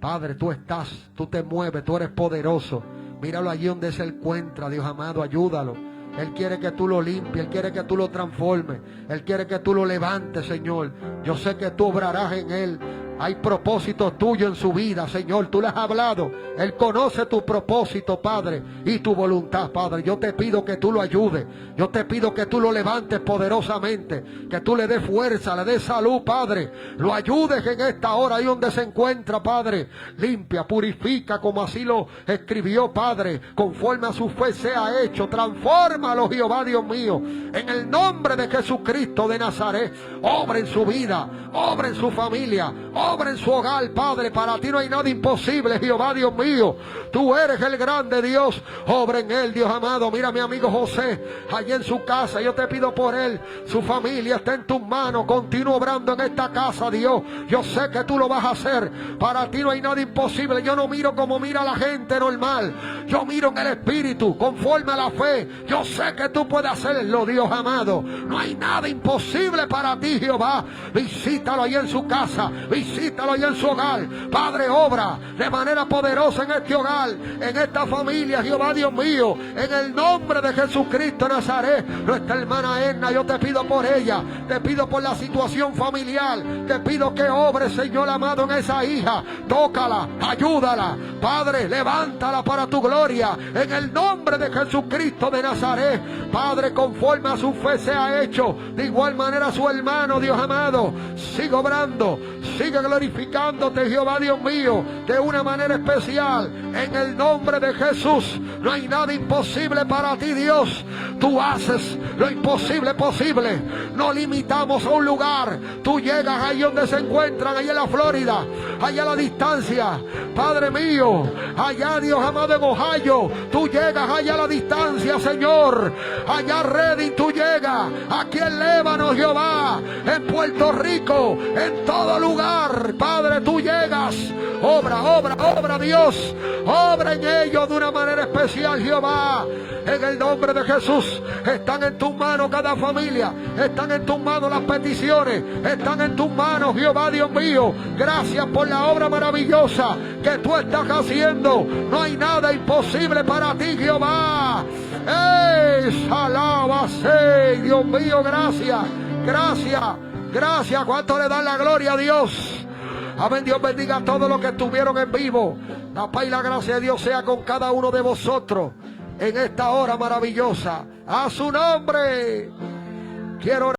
Padre, tú estás, tú te mueves, tú eres poderoso. Míralo allí donde se encuentra, Dios amado, ayúdalo. Él quiere que tú lo limpies, Él quiere que tú lo transformes, Él quiere que tú lo levantes, Señor. Yo sé que tú obrarás en Él. Hay propósitos tuyos en su vida, Señor. Tú le has hablado. Él conoce tu propósito, Padre, y tu voluntad, Padre. Yo te pido que tú lo ayudes. Yo te pido que tú lo levantes poderosamente. Que tú le des fuerza, le des salud, Padre. Lo ayudes en esta hora, ahí donde se encuentra, Padre. Limpia, purifica, como así lo escribió, Padre. Conforme a su fe sea hecho. Transfórmalo, Jehová, Dios mío. En el nombre de Jesucristo de Nazaret. Obra en su vida, obra en su familia, obra en su hogar, Padre. Para ti no hay nada imposible, Jehová, Dios mío. Tú eres el grande Dios. Obra en él, Dios amado. Mira a mi amigo José, allí en su casa. Yo te pido por él. Su familia está en tus manos. Continúa obrando en esta casa, Dios. Yo sé que tú lo vas a hacer. Para ti no hay nada imposible. Yo no miro como mira la gente normal. Yo miro en el Espíritu, conforme a la fe. Yo sé que tú puedes hacerlo, Dios amado. No hay nada imposible para ti, Jehová. Visítalo ahí en su casa. Visítalo visítalo y en su hogar. Padre, obra de manera poderosa en este hogar, en esta familia, Jehová Dios mío, en el nombre de Jesucristo de Nazaret. Nuestra hermana Edna, yo te pido por ella, te pido por la situación familiar, te pido que obre, Señor amado, en esa hija. Tócala, ayúdala, Padre, levántala para tu gloria, en el nombre de Jesucristo de Nazaret. Padre, conforme a su fe sea hecho. De igual manera su hermano, Dios amado, sigue obrando, sigue glorificándote, Jehová Dios mío, de una manera especial, en el nombre de Jesús. No hay nada imposible para ti, Dios. Tú haces lo imposible posible. No limitamos a un lugar. Tú llegas ahí donde se encuentran, allá en la Florida, allá a la distancia, Padre mío, allá, Dios amado, en Ohio. Tú llegas allá a la distancia, Señor. Allá Redding, tú llegas. Aquí en Líbano, Jehová, en Puerto Rico, en todo lugar, Padre, tú llegas. Obra, obra, obra, Dios. Obra en ellos de una manera especial, Jehová. En el nombre de Jesús, están en tus manos cada familia. Están en tus manos las peticiones. Están en tus manos, Jehová Dios mío. Gracias por la obra maravillosa que tú estás haciendo. No hay nada imposible para ti, Jehová. Alábase, Dios mío, gracias, gracias, gracias. ¿Cuánto le dan la gloria a Dios? Amén. Dios bendiga a todos los que estuvieron en vivo. La paz y la gracia de Dios sea con cada uno de vosotros en esta hora maravillosa. A su nombre quiero